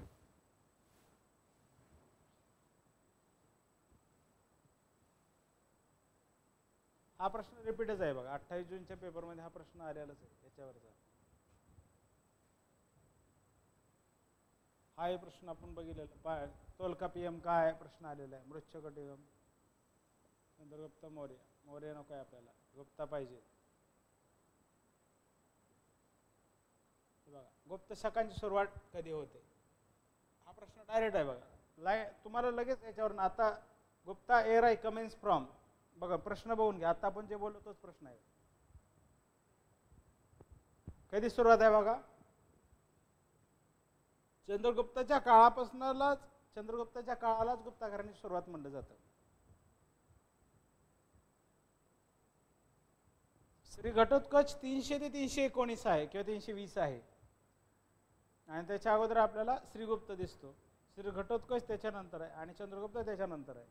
हा प्रश्न रिपीटच आहे बघा. 28 जूनच्या पेपरमध्ये हा प्रश्न आलेलाच आहे याच्यावरचा. हा हे प्रश्न आपण बघितलेला. तोलकापियम काय प्रश्न आलेला आहे. मृच्छकटिकम. चंद्रगुप्त मौर्य. मौर्य नको आहे आपल्याला, गुप्ता पाहिजे. बघा गुप्त शकांची सुरुवात कधी होते हा प्रश्न डायरेक्ट आहे बघा. तुम्हाला लगेच याच्यावर आता गुप्ता एरा कमेन्स फ्रॉम बघा. प्रश्न बघून घ्या. आता आपण जे बोललो तोच प्रश्न आहे. कधी सुरुवात आहे बघा. चंद्रगुप्ताच्या काळालाच गुप्ता घराण्याची सुरुवात म्हणलं जातं. श्री घटोत्कच 300 ते 319 आहे किंवा 320 आहे. आणि त्याच्या अगोदर आपल्याला श्रीगुप्त दिसतो. श्री घटोत्कच त्याच्यानंतर आहे आणि चंद्रगुप्त त्याच्यानंतर आहे.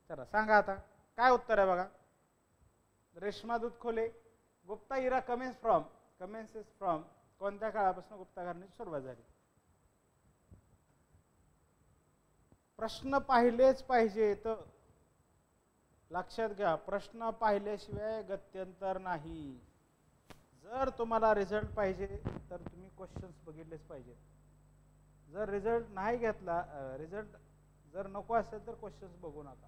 चला सांगा आता काय उत्तर आहे बघा. रेश्मा दुधखोले, गुप्ता इरा कमेन्सेस फ्रॉम कोणत्या काळापासून गुप्ता घराण्याची सुरुवात झाली. प्रश्न पाहिलेच पाहिजे. तर लक्षात घ्या, प्रश्न पाहिल्याशिवाय गत्यंतर नाही. जर तुम्हाला रिझल्ट पाहिजे तर तुम्ही क्वेश्चन्स बघितलेच पाहिजेत. जर रिझल्ट नाही घेतला, रिझल्ट जर नको असेल तर क्वेश्चन्स बघू नका.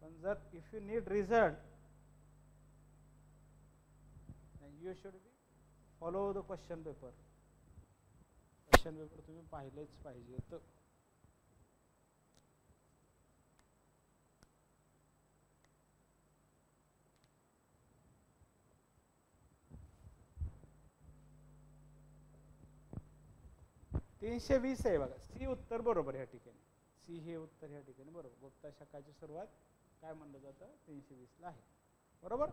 पण जर if you need result you should be follow the question paper. Question paper तुम्ही पाहिलेच पाहिजे. तर 320 आहे बघा. सी उत्तर बरोबर ह्या ठिकाणी. सी हे उत्तर ह्या ठिकाणी बरोबर. गुप्ता शकाची सुरुवात काय म्हणलं जातं 320 ला आहे. बरोबर.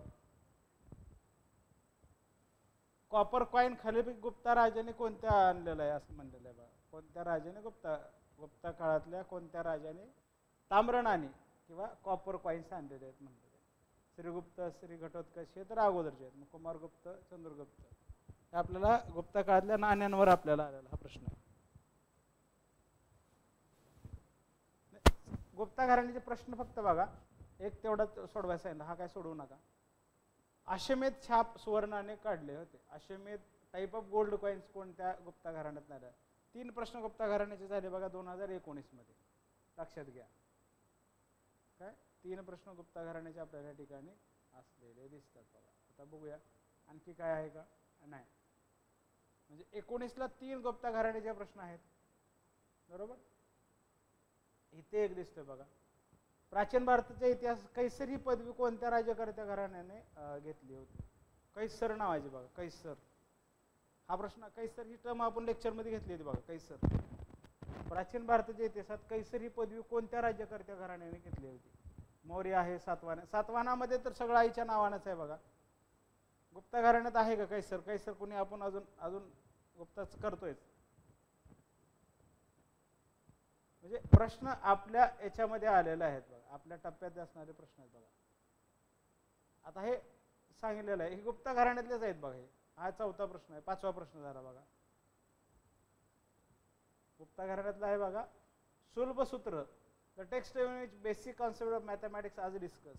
कॉपर कॉइन खालीलपैकी गुप्ता राजाने कोणत्या आणलेला आहे असं म्हणलेलं आहे बघा. कोणत्या राजाने गुप्ता काळातल्या कोणत्या राजाने ताम्र नाणी किंवा कॉपर कॉइन्स आणलेले आहेत म्हणलेले. श्रीगुप्त, श्री घटोत्कच हे तर अगोदरचे आहेत. मग कुमारगुप्त, चंद्रगुप्त हे आपल्याला गुप्ता काळातल्या नाण्यांवर आपल्याला आलेला हा प्रश्न आहे. गुप्ता घराण्याचे प्रश्न फक्त बघा एक तेवढा सोडवायचा सांगितलं. हा काय सोडवू नका. अश्वमेध छाप सुवर्णाने काढले होते. अश्वमेध टाईप ऑफ गोल्ड कॉइन्स कोणत्या गुप्ता घराण्यात आल्या. 3 प्रश्न गुप्ता घराण्याचे झाले बघा 2019 मध्ये. लक्षात घ्या काय 3 प्रश्न गुप्ता घराण्याचे आपल्याला या ठिकाणी असलेले दिसतात बघा. आता बघूया आणखी काय आहे का. नाही म्हणजे 19 ला 3 गुप्ता घराण्याचे प्रश्न आहेत. बरोबर. इथे एक दिसतोय बघा. प्राचीन भारताच्या इतिहास कैसर ही पदवी कोणत्या राज्यकर्त्या घराण्याने घेतली होती? कैसर नावाची बघा, कैसर. हा प्रश्न, कैसर ही टर्म आपण लेक्चरमध्ये घेतली होती बघा, कैसर. प्राचीन भारताच्या इतिहासात कैसर ही पदवी कोणत्या राज्यकर्त्या घराण्याने घेतली होती? मौर्य आहे, सातवाहन. सातवाहनामध्ये तर सगळं आईच्या नावानंच आहे बघा. गुप्त घराण्यात आहे का कैसर? कैसर कोणी आपण अजून अजून गुप्ताच करतोय. म्हणजे प्रश्न आपल्या याच्यामध्ये आलेले आहेत बघा, आपल्या टप्प्यात असणारे प्रश्न आहेत बघा. आता हे सांगितलेलं आहे, हे गुप्त घराण्यातलेच आहेत बघा. हा चौथा प्रश्न आहे. पाचवा प्रश्न झाला बघा, गुप्त घराण्यातला आहे बघा. सुलभ सूत्र, the text in which basic concept of mathematics आज डिस्कस.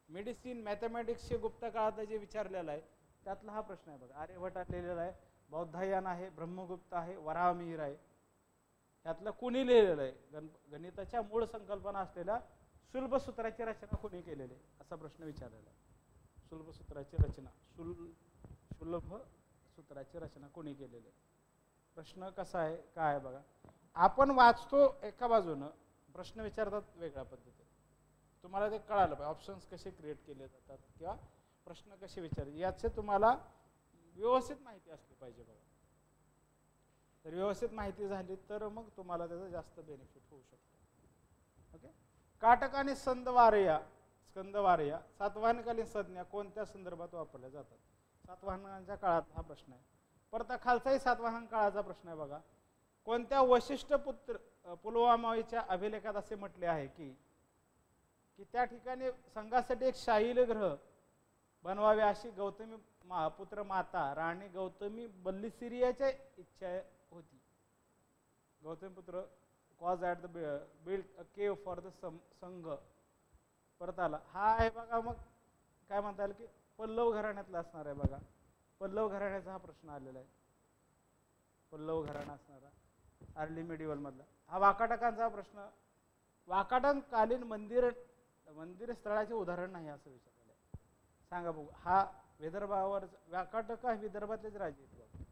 मेडिसिन मॅथमॅटिक्सचे गुप्त काळात जे विचारलेलं आहे त्यातला हा प्रश्न आहे बघा. आर्यभट लिहिलेला आहे, बौद्धायन आहे, ब्रह्मगुप्त आहे, वराहमिहिर आहे. यातलं कुणी लिहिलेलं आहे? गणिताच्या मूळ संकल्पना असलेल्या सुलभ सूत्राची रचना कुणी केलेली आहे असा प्रश्न विचारलेला आहे. सुलभ सूत्राची रचना, सुलभ सूत्राची रचना कोणी केलेली आहे? प्रश्न कसा आहे, काय आहे बघा. आपण वाचतो एका बाजूनं, प्रश्न विचारतात वेगळ्या पद्धतीने. तुम्हाला ते कळालं पाहिजे, ऑप्शन्स कसे क्रिएट केले जातात किंवा प्रश्न कसे विचारले याचे तुम्हाला व्यवस्थित माहिती असली पाहिजे बघा. तर व्यवस्थित माहिती झाली तर मग तुम्हाला त्याचा जास्त बेनिफिट होऊ शकतो. ओके. काटक आणि स्कंदवार्या सातवाहनकालीन संज्ञा कोणत्या संदर्भात वापरल्या जातात? सातवाहनांच्या काळात हा प्रश्न आहे. परत खालचाही सातवाहन काळाचा प्रश्न आहे बघा. कोणत्या वशिष्ठ पुलवामाच्या अभिलेखात असे म्हटले आहे की त्या ठिकाणी संघासाठी एक शाहील ग्रह बनवावे अशी गौतमी पुत्र माता राणी गौतमी बल्लिसिरियाच्या इच्छा होती. गौतमी पुत्र cause at the built a केव फॉर द संघ. परत आला हा आहे बघा. मग काय म्हणता येईल की पल्लव घराण्यातला असणार आहे बघा. पल्लव घराण्याचा हा प्रश्न आलेला आहे. पल्लव घराणा असणारा अर्ली मिडिवल मधला. हा वाकाटकांचा प्रश्न. वाकाटकालीन मंदिर स्थळाचे उदाहरण नाही असं विचारलेलं आहे. सांगा बघू. हा विदर्भावर, वाकाटक हा विदर्भातलेच राजे आहेत बघा.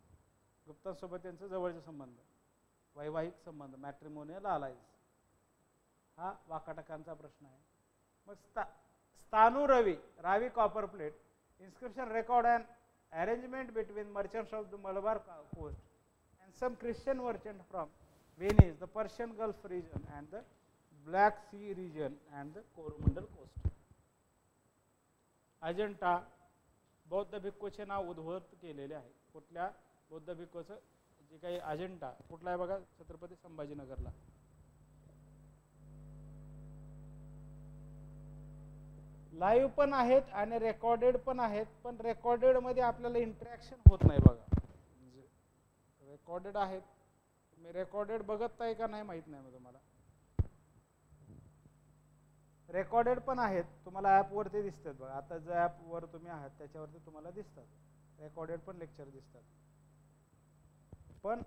गुप्तांसोबत त्यांचं जवळचे संबंध, वैवाहिक संबंध, मॅट्रिमोनियल अलायन्स, हा वाकाटकांचा प्रश्न आहे. मग Sthanu Ravi copper plate inscription record an arrangement between merchants of the Malabar coast and some Christian merchant from Venice, the Persian Gulf region and the Black Sea region and the Coromandel coast. Ajanta बौद्ध भिक्खूचे नाव उद्भवत केलेले आहे. कुठल्या बौद्ध भिक्खूचं जे काही अजंठा कुठला आहे बघा, छत्रपती संभाजीनगरला. लाईव्ह पण आहेत आणि रेकॉर्डेड पण आहेत, पण रेकॉर्डेड मध्ये आपल्याला इंटरॅक्शन होत नाही बघा. म्हणजे रेकॉर्डेड आहेत, तुम्ही रेकॉर्डेड बघत आहे का नाही माहित नाही मग तुम्हाला. रेकॉर्डेड पण आहेत, तुम्हाला ॲपवरती दिसतात बघा. आता ज्या ॲपवर तुम्ही आहात त्याच्यावरती तुम्हाला दिसतात रेकॉर्डेड पण लेक्चर दिसतात, पण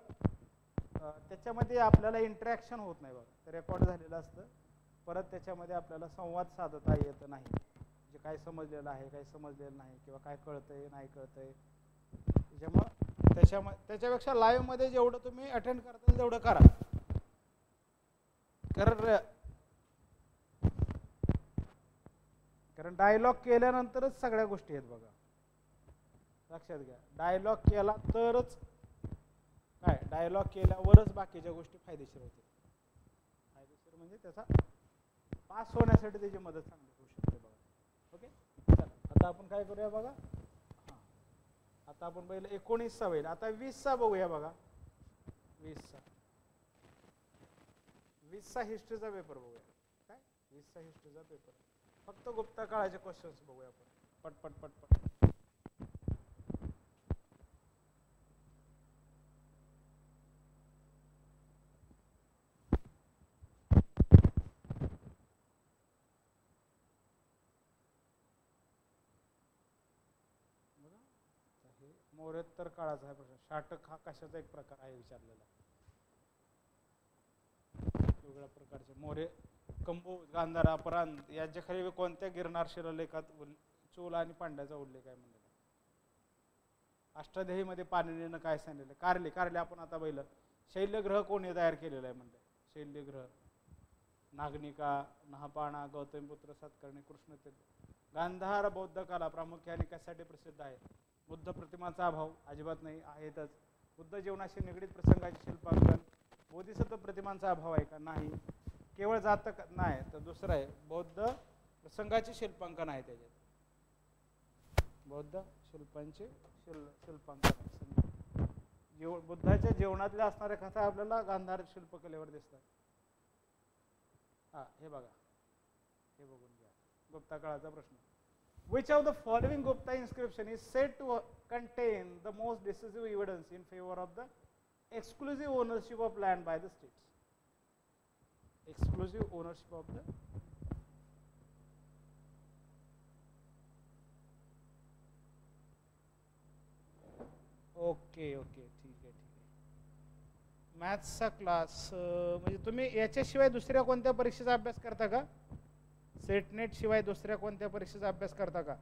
त्याच्यामध्ये आपल्याला इंटरॅक्शन होत नाही बघा. ते रेकॉर्ड झालेलं असतं, परत त्याच्यामध्ये आपल्याला संवाद साधता येत नाही. म्हणजे काय समजलेलं आहे, काय समजलेलं नाही, किंवा काय कळतंय नाही कळतंय. त्याच्यापेक्षा लाईव्ह मध्ये जेवढं तुम्ही अटेंड करता तेवढं करा. कारण डायलॉग केल्यानंतरच सगळ्या गोष्टी आहेत बघा, लक्षात घ्या. डायलॉग केला तरच काय, डायलॉग केल्यावरच बाकीच्या गोष्टी फायदेशीर होतील. फायदेशीर म्हणजे त्याचा पास होण्यासाठी त्याची मदत चांगली होऊ शकते बघा. ओके, चला आता आपण काय करूया बघा. हां, आता आपण पहिलं 19चा होईल, आता 20चा बघूया बघा. 20चा हिस्ट्रीचा पेपर बघूया. काय 20चा हिस्ट्रीचा पेपर, फक्त गुप्त काळाचे क्वेश्चन्स बघूया आपण पटपट पटपट. मौर्योत्तर काळाचा आहे प्रश्न. शाटक हा कशाचा एक प्रकार आहे विचारलेला. वेगवेगळ्या प्रकारचे मौर्य, कंबू, गांधारा, परांत यांच्या खाली कोणत्या गिरनार शिलालेखात चोल आणि पांड्याचा उल्लेख आहे म्हणलेला. अष्टाध्यायीमध्ये पाणिनीनं काय सांगितलं. कारले आपण आता पहिलं शैल्यग्रह कोणी तयार केलेला आहे म्हणलं. शैल्यग्रह नागनिका, नहापाणा, गौतमीपुत्र सातकर्णी, कृष्णतीर्थ. गांधार बौद्ध कला प्रामुख्याने कशासाठी प्रसिद्ध आहे? बुद्ध प्रतिमांचा अभाव अजिबात नाही, आहेतच. बुद्ध जीवनाशी निगडीत प्रसंगाचे शिल्पांकन. बोधिसत्व प्रतिमांचा अभाव आहे का? नाही. केवळ जातक नाही. तर दुसरं आहे बौद्ध प्रसंगाचे शिल्पांकन आहे त्याच्यात. बौद्ध शिल्पांचे शिल्पांकन. बुद्धाच्या जीवनातल्या असणाऱ्या कथा आपल्याला गांधार शिल्पकलेवर दिसतात. हा हे बघा, हे बघून घ्या. गुप्ता काळाचा प्रश्न. Which of the following Gupta inscription is said to contain the most decisive evidence in favor of the exclusive ownership of land by the states? Exclusive ownership of the okay okay ठीक आहे. मॅथ्सचा class म्हणजे तुम्ही याच्याशिवाय दुसऱ्या कोणत्या परीक्षेचा अभ्यास करता का? सेट नेट शिवाय दुसऱ्या कोणत्या परीक्षेचा अभ्यास करता का?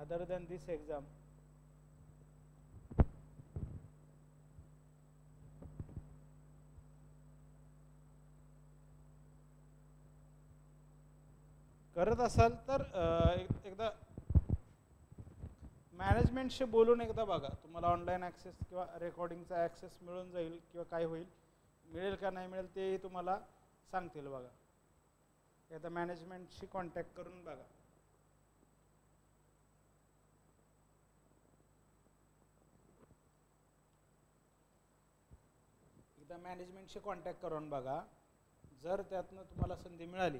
अदर दॅन दिस एक्झाम. करत असाल तर एकदा मॅनेजमेंटशी बोलून एकदा बघा. तुम्हाला ऑनलाईन ॲक्सेस किंवा रेकॉर्डिंगचा ॲक्सेस मिळून जाईल किंवा काय होईल, मिळेल का नाही मिळेल तेही तुम्हाला सांगतील बघा. एकदा मॅनेजमेंटशी कॉन्टॅक्ट करून बघा. एकदा मॅनेजमेंटशी कॉन्टॅक्ट करून बघा. जर त्यातनं तुम्हाला संधी मिळाली,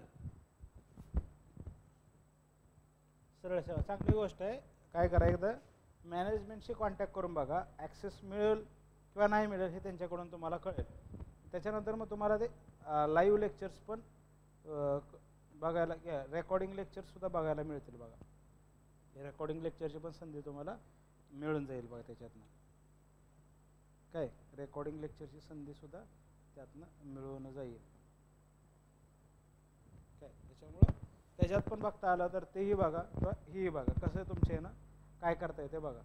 सरळ सेवा चांगली गोष्ट आहे. काय करा, एकदा मॅनेजमेंटशी कॉन्टॅक्ट करून बघा. ॲक्सेस मिळेल किंवा नाही मिळेल हे त्यांच्याकडून तुम्हाला कळेल. त्याच्यानंतर मग तुम्हाला ते लाईव्ह लेक्चर्स पण बघायला, रेकॉर्डिंग लेक्चर्ससुद्धा बघायला मिळतील बघा. हे रेकॉर्डिंग लेक्चरची पण संधी तुम्हाला मिळून जाईल बघा. त्याच्यातनं काय रेकॉर्डिंग लेक्चरची संधीसुद्धा त्यातनं मिळून जाईल काय. त्याच्यामुळं त्याच्यात पण बघता आलं तर तेही बघा किंवा हेही बघा. कसं तुमचे ना काय करता येते बघा.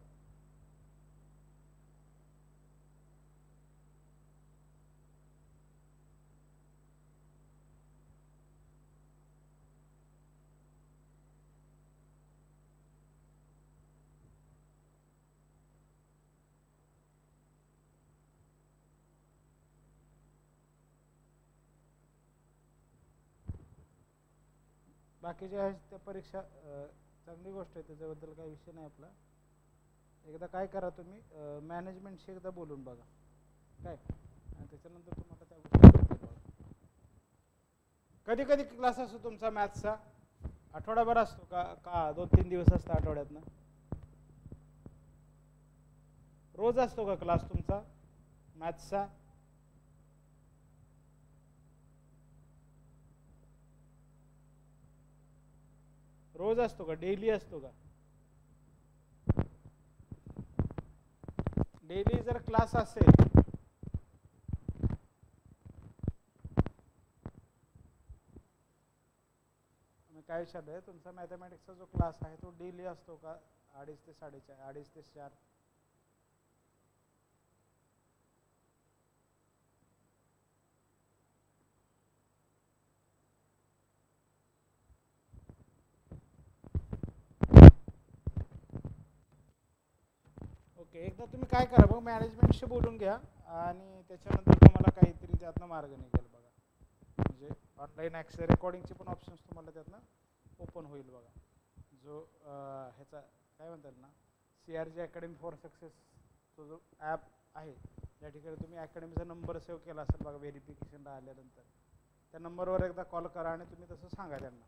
बाकीच्या आहेत त्या परीक्षा चांगली गोष्ट आहे, त्याच्याबद्दल काही विषय नाही आपला. एकदा काय करा तुम्ही मॅनेजमेंटशी एकदा बोलून बघा काय, आणि त्याच्यानंतर तुम्हाला त्या गोष्टी. कधी कधी क्लास असतो तुमचा मॅथ्सचा? आठवडाभर असतो का 2-3 दिवस असतो आठवड्यातनं? रोज असतो का क्लास तुमचा मॅथ्सचा? रोज असतो का? डेली असतो का? डेली जर क्लास असेल काय विचारलंय, तुमचा मॅथमॅटिक्सचा जो क्लास आहे तो डेली असतो का? 2:30 ते 4:30, 2:30 ते 4? ओके, एकदा तुम्ही काय करा मग मॅनेजमेंटशी बोलून घ्या आणि त्याच्यानंतर तुम्हाला काहीतरी त्यातनं मार्ग निघेल बघा. म्हणजे ऑनलाईन ॲक्सेस रेकॉर्डिंगचे पण ऑप्शन्स तुम्हाला त्यातनं ओपन होईल बघा. जो ह्याचा काय म्हणतात ना, CRG अकॅडमी फॉर सक्सेस तो जो ॲप आहे, त्या ठिकाणी तुम्ही अकॅडमीचा नंबर सेव्ह केला असेल बघा. व्हेरिफिकेशनला आल्यानंतर त्या नंबरवर एकदा कॉल करा आणि तुम्ही तसं सांगा त्यांना.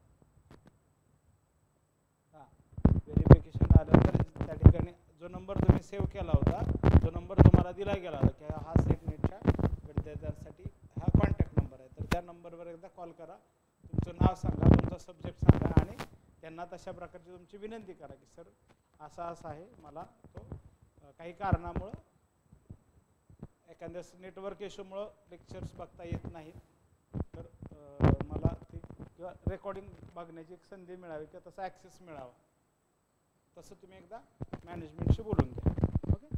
हां, व्हेरिफिकेशन आल्यानंतर त्या ठिकाणी जो नंबर तुम्ही सेव्ह केला होता, जो नंबर तुम्हाला दिला गेला होता की हा सेट नेटच्या विद्यार्थ्यांसाठी हा कॉन्टॅक्ट नंबर आहे, तर त्या नंबरवर एकदा कॉल करा. तुमचं नाव सांगा, तुमचा सब्जेक्ट सांगा आणि त्यांना तशा प्रकारची तुमची विनंती करा की सर असा आहे, मला तो काही कारणामुळं एखाद्या नेटवर्क इश्यूमुळं लेक्चर्स बघता येत नाहीत, तर मला ती किंवा रेकॉर्डिंग बघण्याची एक संधी मिळावी किंवा तसा ॲक्सेस मिळावा. तसं तुम्ही एकदा मॅनेजमेंटशी बोलून घ्या. ओके,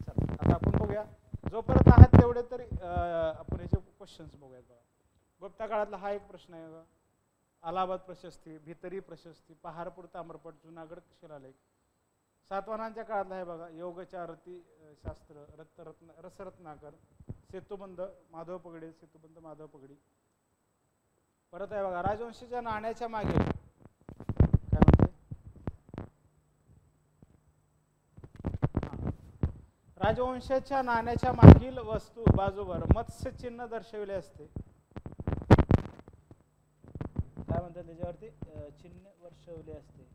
चला आता आपण बघूया जोपर्यंत आहात तेवढे तरी आपण याचे क्वेश्चन्स बघूयात बघा. गुप्त काळातला हा एक प्रश्न आहे बघा. अलाहाबाद प्रशस्ती, भितरी प्रशस्ती, पहाडपूर ताम्रपट, जुनागड शिलालेख. सातवाहनांच्या काळातला आहे बघा. योगचारती शास्त्र, रसरत्नाकर, सेतुबंध माधव पगडी, सेतुबंध माधव पगडी. परत आहे बघा राजवंशीच्या नाण्याच्या मागे काय म्हणते, राजवंशाच्या नाण्याच्या मागील वस्तू बाजूवर मत्स्य चिन्ह दर्शविले असते. काय म्हणतात त्याच्यावरती चिन्ह दर्शवले असते.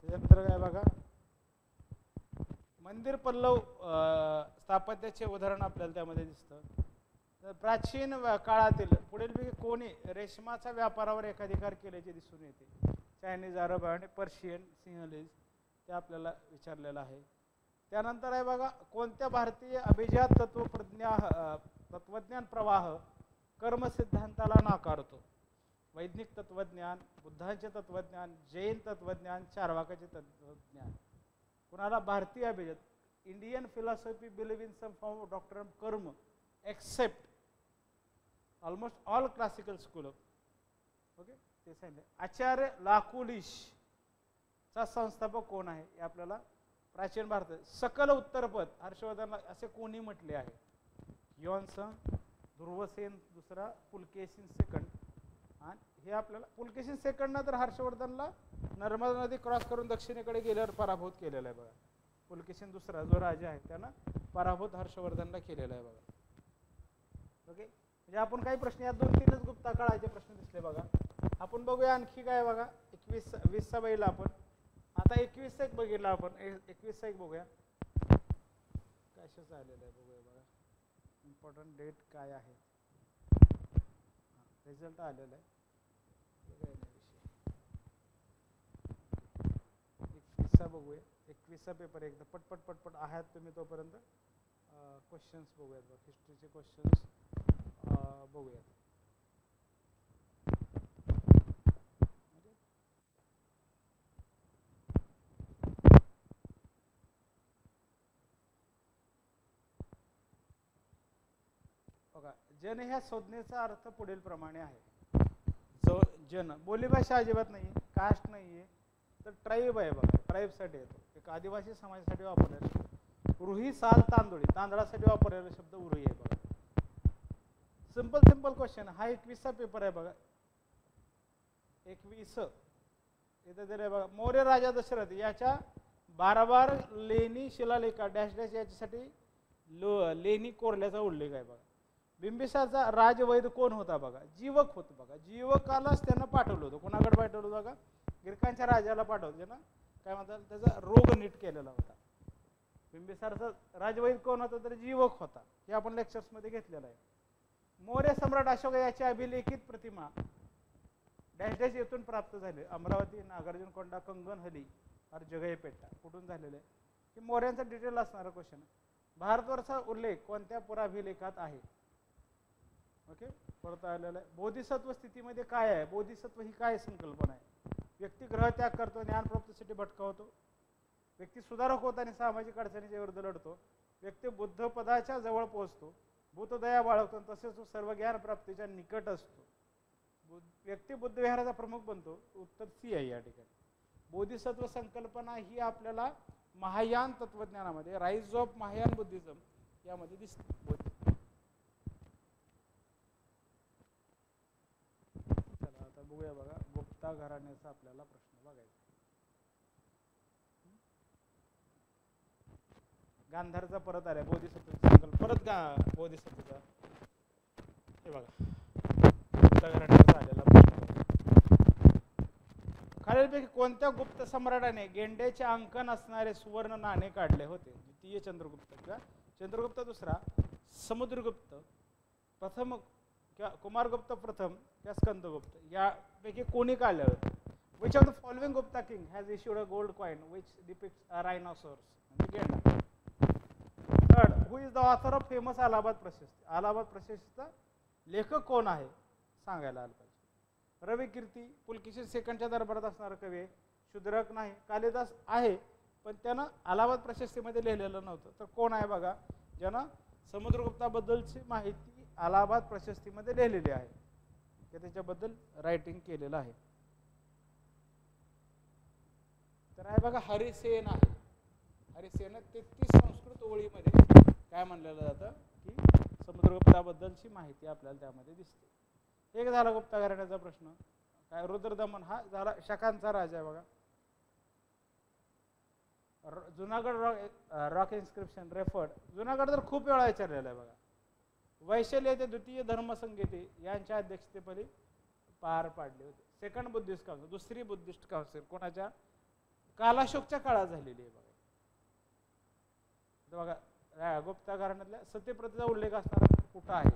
त्यानंतर काय बघा मंदिर पल्लव स्थापत्याचे उदाहरण आपल्याला त्यामध्ये दिसतं. प्राचीन काळातील पुढीलपैकी कोणी रेशमाच्या व्यापारावर एकाधिकार केल्याचे दिसून येते. चायनीज, अरब आणि पर्शियन सिंहलीज ते आपल्याला विचारलेलं आहे. त्यानंतर आहे बघा कोणत्या भारतीय अभिजात तत्वज्ञान प्रवाह कर्मसिद्धांताला नाकारतो. वैदिक तत्वज्ञान, बुद्धांचे तत्वज्ञान, जैन तत्वज्ञान, चार्वाकाचे तत्वज्ञान. कुणाला भारतीय अभिजात. Indian philosophy believe in some form of doctor karma except almost all classical school of. Okay, ते सांगितले. आचार्य लाकुलिश चा संस्थापक कोण आहे हे आपल्याला प्राचीन भारतात. सकल उत्तरपद हर्षवर्धनला असे कोणी म्हटले आहे. यॉन्सन, ध्रुवसेन दुसरा, पुलकेशिन सेकंड. आणि हे आपल्याला पुलकेशिन सेकंडनं तर हर्षवर्धनला नर्मदा नदी क्रॉस करून दक्षिणेकडे गेल्यावर पराभूत केलेला आहे बघा. पुलकेशिन दुसरा जो राजा आहे त्यानं पराभूत हर्षवर्धनला केलेला आहे बघा. ओके, म्हणजे आपण काही प्रश्न या 2-3च गुप्ता काळाचे प्रश्न दिसले बघा. आपण बघूया आणखी काय बघा. 20चा बघितला आपण. आता 21 एक बघितला आपण. 21 एक बघूया कशाचं आलेलं आहे बघूया बघा. इम्पॉर्टंट डेट काय आहे. रिझल्ट आलेला आहे. 21चा बघूया. 21चा पेपर एकदा पटपट पटपट आहात तुम्ही तोपर्यंत क्वेश्चन्स बघूयात बघा. हिस्ट्रीचे क्वेश्चन्स बघूयात. बघा जन ह्या संज्ञेचा अर्थ पुढील प्रमाणे आहे. जो जन बोलीभाषा अजिबात नाही, कास्ट नाहीये, तर ट्राईब आहे बघा. ट्राईबसाठी येतो. एक आदिवासी समाजासाठी वापरलेला. रुही, साल, तांदुळी, तांदळासाठी वापरलेला शब्द उरुही आहे बघा. Simple question. हा 21चा पेपर आहे बघा. 21 इथे दिले बघा. मौर्य राजा दशरथ याच्या 12 लेणी शिलालेखा डॅश डॅश याच्यासाठी लेणी कोरल्याचा उल्लेख आहे बघा. बिंबिसारचा राजवैद कोण होता बघा. जीवक होता बघा. जीवकालाच त्यांना पाठवलं होतं. कोणाकडे पाठवलं होतं बघा. गिरकांच्या राजाला पाठवलं. ज्यांना काय म्हणतात त्याचा रोग नीट केलेला होता. बिंबिसारचा राजवैद कोण होता तर जीवक होता. हे आपण लेक्चर्समध्ये घेतलेलं आहे. मौर्य सम्राट अशोक याची अभिलेखित प्रतिमा डॅश डॅश येथून प्राप्त झाली. अमरावती, नागार्जुनकोंडा, कंगनहली और जगयपेटा कुठून झालेलं आहे. की मौर्यांचा डिटेल असणारा क्वेश्चन. भारतवर्षाचा उल्लेख कोणत्या पुराभिलेखात आहे. ओके, परत आलेलं आहे. बोधिसत्व स्थितीमध्ये काय आहे. बोधिसत्व ही काय संकल्पना आहे. व्यक्ती ग्रह त्याग करतो, ज्ञान प्राप्तीसाठी भटकावतो. व्यक्ती सुधारक होतो आणि सामाजिक अडचणीच्या विरुद्ध लढतो. व्यक्ती बुद्ध पदाच्या जवळ पोहोचतो. भूतदया बाळगतो, तसेच तो सर्व ज्ञान प्राप्तीच्या निकट असतो. व्यक्ती बुद्धविहाराचा प्रमुख बनतो. उत्तर सी आहे या ठिकाणी. बोधिसत्व संकल्पना ही आपल्याला महायान तत्वज्ञानामध्ये राईज ऑफ महायान बुद्धिझम यामध्ये दिसते. चला आता बघूया बघा. गुप्ता घराण्याचा आपल्याला प्रश्न बघायचा. गांधारचा परत आलाय. बोधिसत्व संकल्प परत बोधिसत्वचा हे बघा. गुप्ता घराण्याचा आलेला प्रश्न. खालीलपैकी कोणत्या गुप्त सम्राटाने गेंड्याचे अंकन असणारे सुवर्ण नाणे काढले होते. द्वितीय चंद्रगुप्त किंवा चंद्रगुप्त दुसरा, समुद्रगुप्त प्रथम किंवा कुमारगुप्त प्रथम किंवा स्कंदगुप्त यापैकी कोणी काढले होते? Which of the following Gupta king has issued a gold coin which depicts a rhinoceros? Third, who is the author of famous Allahabad Prashasti? Allahabad प्रशस्तीचा लेखक कोण आहे सांगायला आलं पाहिजे. रवी कीर्ती पुलकेशीन सेकंडच्या दरबारात असणारा कवी आहे. शूद्रक नाही. कालिदास आहे पण त्यानं अलाहाबाद प्रशस्तीमध्ये लिहिलेलं नव्हतं. तर कोण आहे बघा ज्यानं समुद्रगुप्ताबद्दलची माहिती अलाहाबाद प्रशस्तीमध्ये लिहिलेली आहे, ते त्याच्याबद्दल रायटिंग केलेलं आहे. तर आहे बघा हरिसेन आहे. हरिसेन 33 संस्कृत ओळीमध्ये काय म्हणलेलं जातं की समुद्रगुप्ताबद्दलची माहिती आपल्याला त्यामध्ये दिसते. एक झाला गुप्ता घराण्याचा प्रश्न. काय रुद्रदमन हा झाला शकांचा राजा आहे बघा. Junagadh rock inscription referred. Junagadh तर खूप वेळा विचारलेला आहे बघा. वैशाली ते द्वितीय धर्मसंगीते यांच्या अध्यक्षतेपदी पार पाडले होते. सेकंड बुद्धिस्ट काउन्सिल, दुसरी बुद्धिस्ट काउन्सिल कोणाच्या? कालाशोकच्या काळात झालेली आहे बघा. बघा गुप्ता घराण्यातल्या सत्यप्रतीचा उल्लेख असणारा कुठं आहे?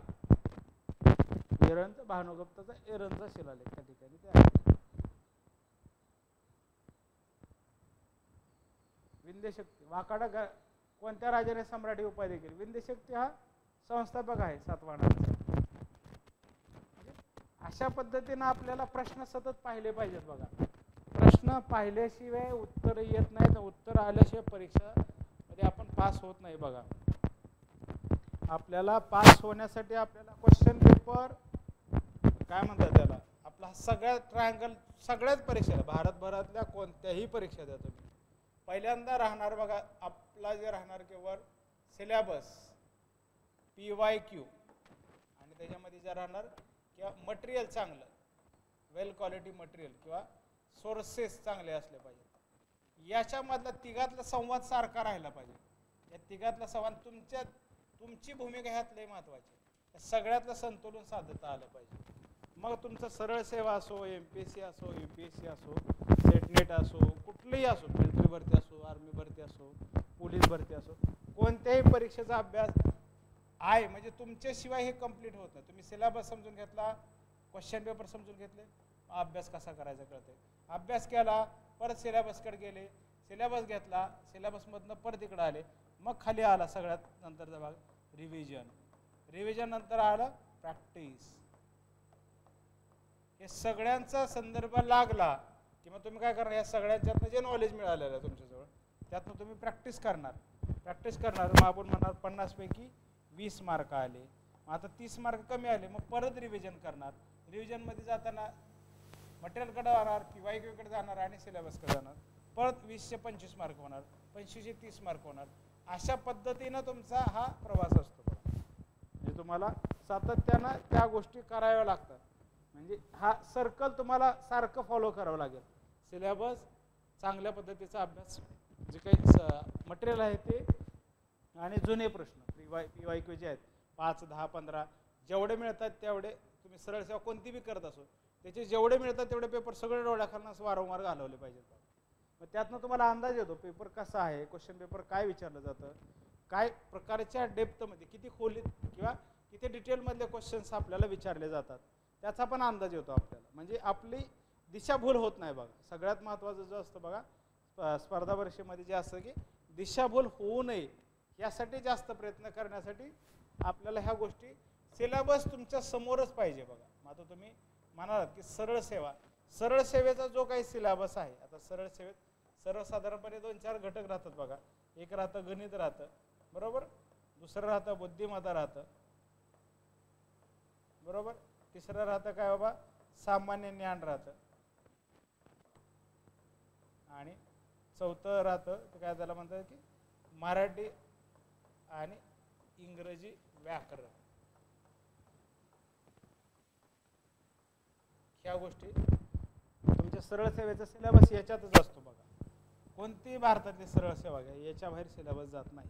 एरंज, भानुगुप्ताचा एरंजचा शिलालेख त्या ठिकाणी ते आहे. विंध्यशक्ती वाकाडा कोणत्या राजाने सम्राटी उपाधी केली? विंध्यशक्ती हा संस्थापक आहे सातवाहनाचा. अशा पद्धतीने आपल्याला प्रश्न सतत पाहिले पाहिजेत बघा. प्रश्न पाहिल्याशिवाय उत्तर येत नाही, उत्तर आल्याशिवाय परीक्षा मध्ये आपण पास होत नाही बघा. आपल्याला पास होण्यासाठी आपल्याला क्वेश्चन पेपर काय म्हणतात त्याला, आपला सगळ्या ट्रायंगल सगळ्याच परीक्षेला भारतभरातल्या कोणत्याही परीक्षा द्या तुम्ही, पहिल्यांदा राहणार बघा आपला जे राहणार केवळ सिलेबस PYQ आणि त्याच्यामध्ये जे राहणार किंवा मटेरियल चांगलं वेल क्वालिटी मटेरियल किंवा सोर्सेस चांगले असले पाहिजे. याच्यामधला तिघातला संवाद सारखा राहिला पाहिजे. या तिघातला संवाद तुमची भूमिका ह्यात लय महत्त्वाची. सगळ्यातलं संतुलन साधता आलं पाहिजे. मग तुमचं सरळ सेवा असो, MPSC असो, UPSC असो, सेटनेट असो, कुठलीही असो, मिलिटरी भरती असो, आर्मी भरती असो, पोलीस भरती असो, कोणत्याही परीक्षेचा अभ्यास आहे म्हणजे तुमच्याशिवाय हे कंप्लीट होत नाही. तुम्ही सिलेबस समजून घेतला, क्वेश्चन पेपर समजून घेतले, अभ्यास कसा करायचा कळते. अभ्यास केला, परत सिलेबसकडे गेले, सिलेबस घेतला, सिलेबसमधनं परत इकडे आले, मग खाली आला सगळ्यात नंतरचा भाग रिव्हिजन. रिव्हिजन नंतर आलं प्रॅक्टिस. हे सगळ्यांचा संदर्भ लागला की मग तुम्ही काय करणार, या सगळ्यांच्यातनं जे नॉलेज मिळालेलं आहे तुमच्याजवळ त्यातनं तुम्ही प्रॅक्टिस करणार. मग आपण म्हणणार 50 पैकी 20 मार्क आले, मग आता 30 मार्क कमी आले, मग परत रिव्हिजन करणार. रिव्हिजनमध्ये जाताना मटेरियलकडे जाणार, PYQकडे जाणार आणि सिलेबसकडे जाणार. परत 20चे 25 मार्क होणार, 25चे 30 मार्क होणार. अशा पद्धतीनं तुमचा हा प्रवास असतो. म्हणजे तुम्हाला सातत्यानं त्या गोष्टी कराव्या लागतात. म्हणजे हा सर्कल तुम्हाला सारखं फॉलो करावं लागेल. सिलेबस, चांगल्या पद्धतीचा अभ्यास, जे काही मटेरियल आहे ते, आणि जुने प्रश्न PYQ जे आहेत 5, 10, 15 जेवढे मिळतात तेवढे तुम्ही सरळ सेवा कोणती बी करत असो त्याचे जेवढे मिळतात तेवढे पेपर सगळे डोळ्याखालून वारंवार घालवले पाहिजेत. मग त्यातनं तुम्हाला अंदाज येतो पेपर कसा आहे, क्वेश्चन पेपर काय विचारलं जातं, काय प्रकारच्या डेप्थमध्ये, किती खोलीत किंवा किती डिटेलमधले क्वेश्चन्स आपल्याला विचारले जातात त्याचा पण अंदाज येतो आपल्याला. म्हणजे आपली दिशाभूल होत नाही बघा. सगळ्यात महत्त्वाचं जे असतं बघा स्पर्धा परीक्षेमध्ये जे असतं की दिशाभूल होऊ नये यासाठी जास्त प्रयत्न करण्यासाठी आपल्याला ह्या गोष्टी सिलेबस तुमच्या समोरच पाहिजे बघा. मग आता तुम्ही म्हणालात की सरळ सेवेचा जो काही सिलेबस आहे, आता सरळ सेवेत सर्वसाधारणपणे 2-4 घटक राहतात बघा. एक राहतं गणित राहतं बरोबर, दुसरं राहतं बुद्धिमत्ता राहतं बरोबर, तिसरं राहतं काय बाबा सामान्य ज्ञान राहतं, आणि चौथं राहतं ते काय त्याला म्हणतात की मराठी आणि इंग्रजी व्याकरण. ह्या गोष्टी तुमच्या सरळ सेवेचा सिलेबस याच्यातच असतो बघा. कोणतीही भारतातली सरळ सेवा घ्या, याच्या बाहेर सिलेबस जात नाही.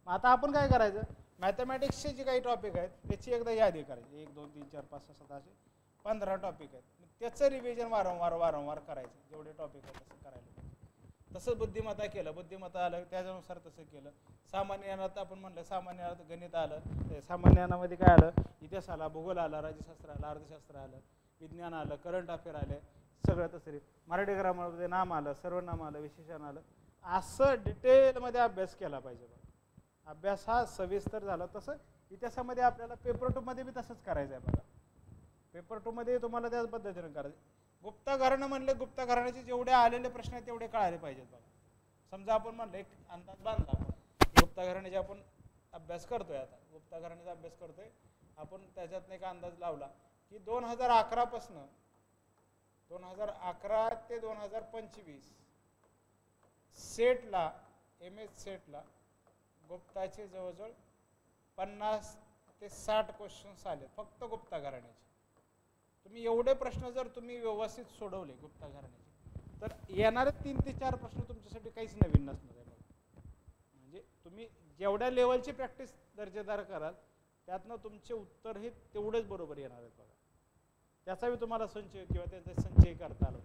मग आता आपण काय करायचं, मॅथमॅटिक्सचे जे काही टॉपिक आहेत त्याची एकदा यादी करायची. 1, 2, 3, 4, 5, 6, 7, 8, 15 टॉपिक आहेत. त्याचं रिव्हिजन वारंवार करायचं. जेवढे टॉपिक आहेत तसं करायला पाहिजे. तसंच बुद्धिमत्ता केलं, बुद्धिमत्ता आलं त्याच्यानुसार तसं केलं. सामान्य ज्ञानात आपण म्हणलं, सामान्य ज्ञानात गणित आलं, ते सामान्य ज्ञानामध्ये काय आलं, इतिहास आला, भूगोल आला, राज्यशास्त्र आलं, अर्थशास्त्र आलं, विज्ञान आलं, करंट अफेअर आले, सगळं तसं मराठी ग्रामरमध्ये नाम आलं, सर्वनाम आलं, विशेषण आलं. असं डिटेलमध्ये अभ्यास केला पाहिजे बघा. अभ्यास हा सविस्तर झाला. तसं इतिहासामध्ये आपल्याला पेपर 2 मध्ये बी तसंच करायचं आहे बघा. पेपर 2 मध्ये तुम्हाला त्याच पद्धतीने करायचं. गुप्त घराणं म्हणले, गुप्त घराण्याचे जेवढे आलेले प्रश्न आहेत तेवढे कळाले पाहिजेत बघा. समजा आपण म्हणलं एक अंदाज बांधला, गुप्त घराण्याचे आपण अभ्यास करतोय, आता गुप्त घराण्याचा अभ्यास करतोय आपण, त्याच्यातनं एक अंदाज लावला की 2011 पासून 2011 ते 2025 सेटला, MS सेटला गुप्ताचे जवळजवळ 50 ते 60 क्वेश्चन्स आले फक्त गुप्त घराण्याचे. तुम्ही एवढे प्रश्न जर तुम्ही व्यवस्थित सोडवले गुप्त घराण्याचे, तर येणारे 3 ते 4 प्रश्न तुमच्यासाठी काहीच नवीन नसणार आहे बघा. म्हणजे तुम्ही जेवढ्या लेवलची प्रॅक्टिस दर्जेदार कराल त्यातनं तुमचे उत्तर हे तेवढेच बरोबर येणार आहेत बघा. त्याचा बी तुम्हाला संचय किंवा त्याचा संचय करता आलं.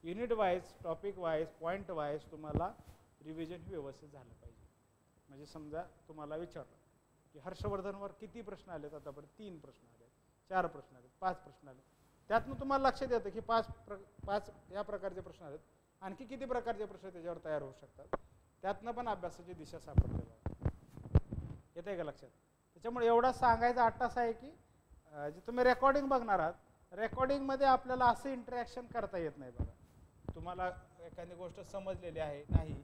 Unit wise, topic wise, point wise तुम्हाला रिव्हिजन व्यवस्थित झालं पाहिजे. म्हणजे समजा तुम्हाला विचारलं की हर्षवर्धनवर किती प्रश्न आलेत आतापर्यंत, 3 प्रश्न आले, 4 प्रश्न आले, 5 प्रश्न आले. त्यातनं तुम्हाला लक्षात येतं की 5 या प्रकारचे प्रश्न आहेत, आणखी किती प्रकारचे प्रश्न त्याच्यावर तयार होऊ शकतात. त्यातनं पण अभ्यासाची दिशा सापडते बघा. येत आहे का लक्षात? त्याच्यामुळे एवढा सांगायचा अट्टास आहे की जे तुम्ही रेकॉर्डिंग बघणार आहात, रेकॉर्डिंगमध्ये आपल्याला असं इंटरॅक्शन करता येत नाही बघा. तुम्हाला एखादी गोष्ट समजलेली आहे नाही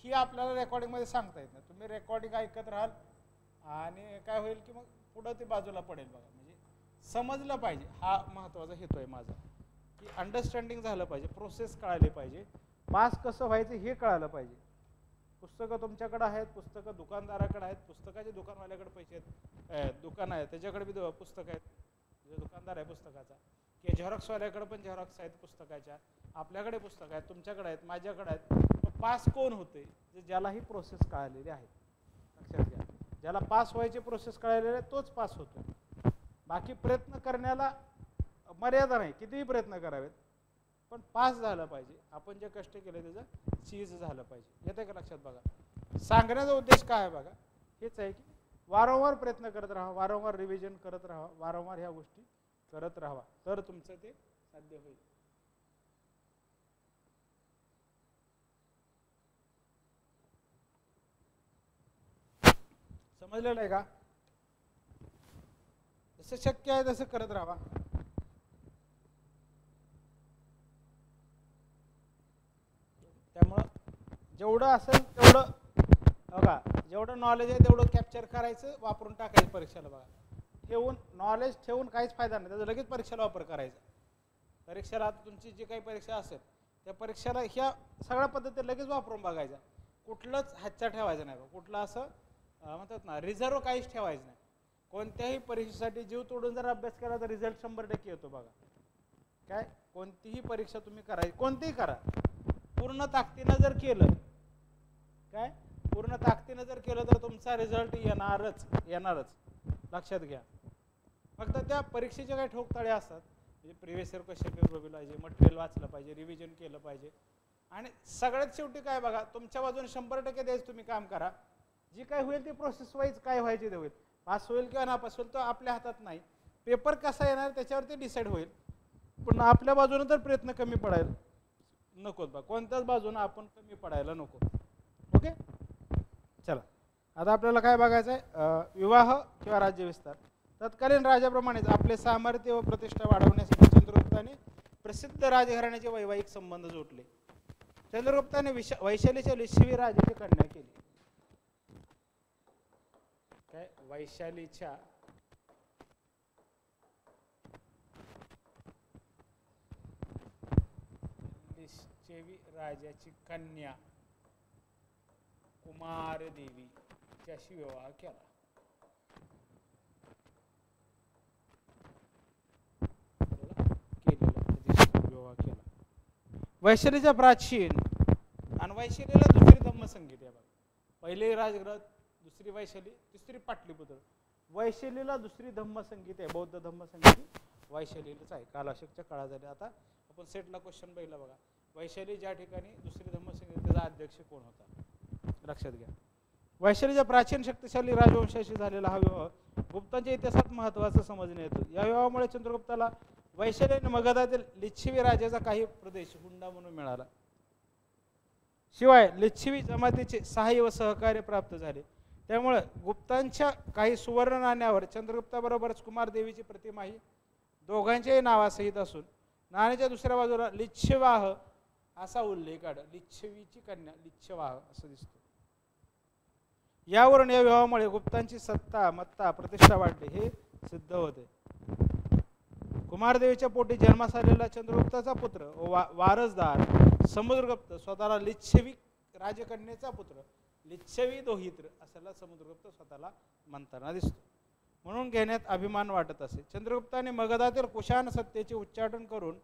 ही आपल्याला रेकॉर्डिंगमध्ये सांगता येत नाही. तुम्ही रेकॉर्डिंग ऐकत राहाल आणि काय होईल की मग पुढं ते बाजूला पडेल बघा. म्हणजे समजलं पाहिजे, हा महत्त्वाचा हेतू आहे माझा, की अंडरस्टँडिंग झालं पाहिजे, प्रोसेस कळाली पाहिजे, पास कसं व्हायचं हे कळालं पाहिजे. पुस्तकं तुमच्याकडे आहेत, पुस्तकं दुकानदाराकडे आहेत, पुस्तकाचे दुकानवाल्याकडे पैसे आहेत, दुकान आहे त्याच्याकडे बी पुस्तकं आहेत, दुकानदार आहे पुस्तकाचा, की झेरॉक्सवाल्याकडे पण झेरॉक्स आहेत पुस्तकाच्या, आपल्याकडे पुस्तकं आहेत, तुमच्याकडे आहेत, माझ्याकडे आहेत. पास कोण होते? ज्याला ही प्रोसेस कळालेली आहे. लक्षात घ्या, ज्याला पास व्हायची प्रोसेस कळालेली आहे तोच पास होतो. बाकी प्रयत्न करण्याला मर्यादा नाही, कितीही प्रयत्न करावेत, पण पास झालं पाहिजे. आपण जे कष्ट केले त्याचं चीज झालं पाहिजे. येते का लक्षात? बघा, सांगण्याचा उद्देश काय आहे बघा, हेच आहे की वारंवार प्रयत्न करत राहा, वारंवार रिव्हिजन करत राहा, वारंवार ह्या गोष्टी करत राहा, तर तुमचं ते साध्य होईल. समजलेलं आहे का? जसं शक्य आहे तसं करत राहा. त्यामुळं जेवढं असेल तेवढं बघा, जेवढं नॉलेज आहे तेवढं कॅप्चर करायचं, वापरून टाकायचं परीक्षेला बघा. ठेवून नॉलेज ठेवून काहीच फायदा नाही, त्याचा लगेच परीक्षेला वापर करायचा. परीक्षेला आता तुमची जी काही परीक्षा असेल त्या परीक्षेला ह्या सगळ्या पद्धती लगेच वापरून बघायच्या. कुठलंच हातच्या ठेवायचं नाही, कुठलं असं म्हणतात ना रिझर्व काहीच ठेवायचं नाही. कोणत्याही परीक्षेसाठी जीव तोडून जर अभ्यास केला तर रिझल्ट 100% येतो बघा. काय कोणतीही परीक्षा तुम्ही करायची, कोणतीही करा, पूर्ण ताकदीनं जर केलं, काय पूर्ण ताकदीनं जर केलं तर तुमचा रिझल्ट येणारच. लक्षात घ्या. फक्त त्या परीक्षेचे काही ठोकताळे असतात, म्हणजे प्रिव्हियस इयर क्वेश्चन पेपर बघितलं पाहिजे, मटेरियल वाचलं पाहिजे, रिव्हिजन केलं पाहिजे, आणि सगळ्यात शेवटी काय बघा, तुमच्या बाजूने 100% द्यायचं तुम्ही काम करा. जी काय होईल ती प्रोसेस वाईज काय व्हायची ते होईल. पास होईल किंवा नापास होईल तो आपल्या हातात नाही. पेपर कसा येणार त्याच्यावरती डिसाईड होईल, पण आपल्या बाजूने तर प्रयत्न कमी पडायला नको बा, कोणत्याच बाजूने आपण कमी पडायला नको. ओके, चला आता आपल्याला काय बघायचं आहे, विवाह किंवा राज्यविस्तार. तत्कालीन राजाप्रमाणेच आपले सामर्थ्य व प्रतिष्ठा वाढवण्यासाठी चंद्रगुप्ताने प्रसिद्ध राजघराण्याचे वैवाहिक संबंध जोडले. चंद्रगुप्ताने वैशालीच्या लिच्छवी राजाची कन्या केली. काय वैशालीच्या लिच्छवी राजाची कन्या कुमारदेवी त्याशी विवाह केला. विवाह केला. वैशालीचा प्राचीन आणि वैशालीला दुसरी धम्मसंगीत आहे बघा. पहिली राजग्रह, दुसरी वैशाली, तिसरी पाटलीपुत्र. वैशालीला दुसरी धम्मसंगीत आहे, बौद्ध धम्मसंगीत वैशालीलाच आहे. कालाशकच्या काळा झाले. आता आपण सेटला क्वेश्चन बघितला बघा, वैशाली ज्या ठिकाणी दुसरी धम्मसंगीत पहिला अध्यक्ष कोण होता, लक्षात घ्या. वैशालीच्या प्राचीन शक्तिशाली राजवंशाशी झालेला हा विवाह गुप्तांच्या इतिहासात महत्त्वाचा समजण्यात येतो. या विवाहामुळे चंद्रगुप्ताला वैशाली आणि मगधातील लिच्छवी राजाचा काही प्रदेश हुंडा म्हणून मिळाला. शिवाय लिच्छवी जमातीचे सहाय्य व सहकार्य प्राप्त झाले. त्यामुळे गुप्तांच्या काही सुवर्ण नाण्यावर चंद्रगुप्ताबरोबरच कुमारदेवीची प्रतिमाही दोघांच्याही नावासहित असून नाण्याच्या दुसऱ्या बाजूला लिच्छवाह असा उल्लेख आढळतो. लिच्छवीची कन्या लिच्छवाह असं दिसतो. यावरून या विवाहामुळे गुप्तांची सत्ता मत्ता प्रतिष्ठा वाढली हे सिद्ध होते. कुमारदेवीच्या पोटी जन्मास आलेला चंद्रगुप्ताचा पुत्र वारसदार समुद्रगुप्त स्वतःला लिच्छवी राजकन्येचा पुत्र लिच्छवी दोहित्र असाला समुद्रगुप्त स्वतःला म्हणताना दिसतो. म्हणून घेण्यात अभिमान वाटत असे. चंद्रगुप्ताने मगधातील कुशाण सत्तेचे उच्चाटन करून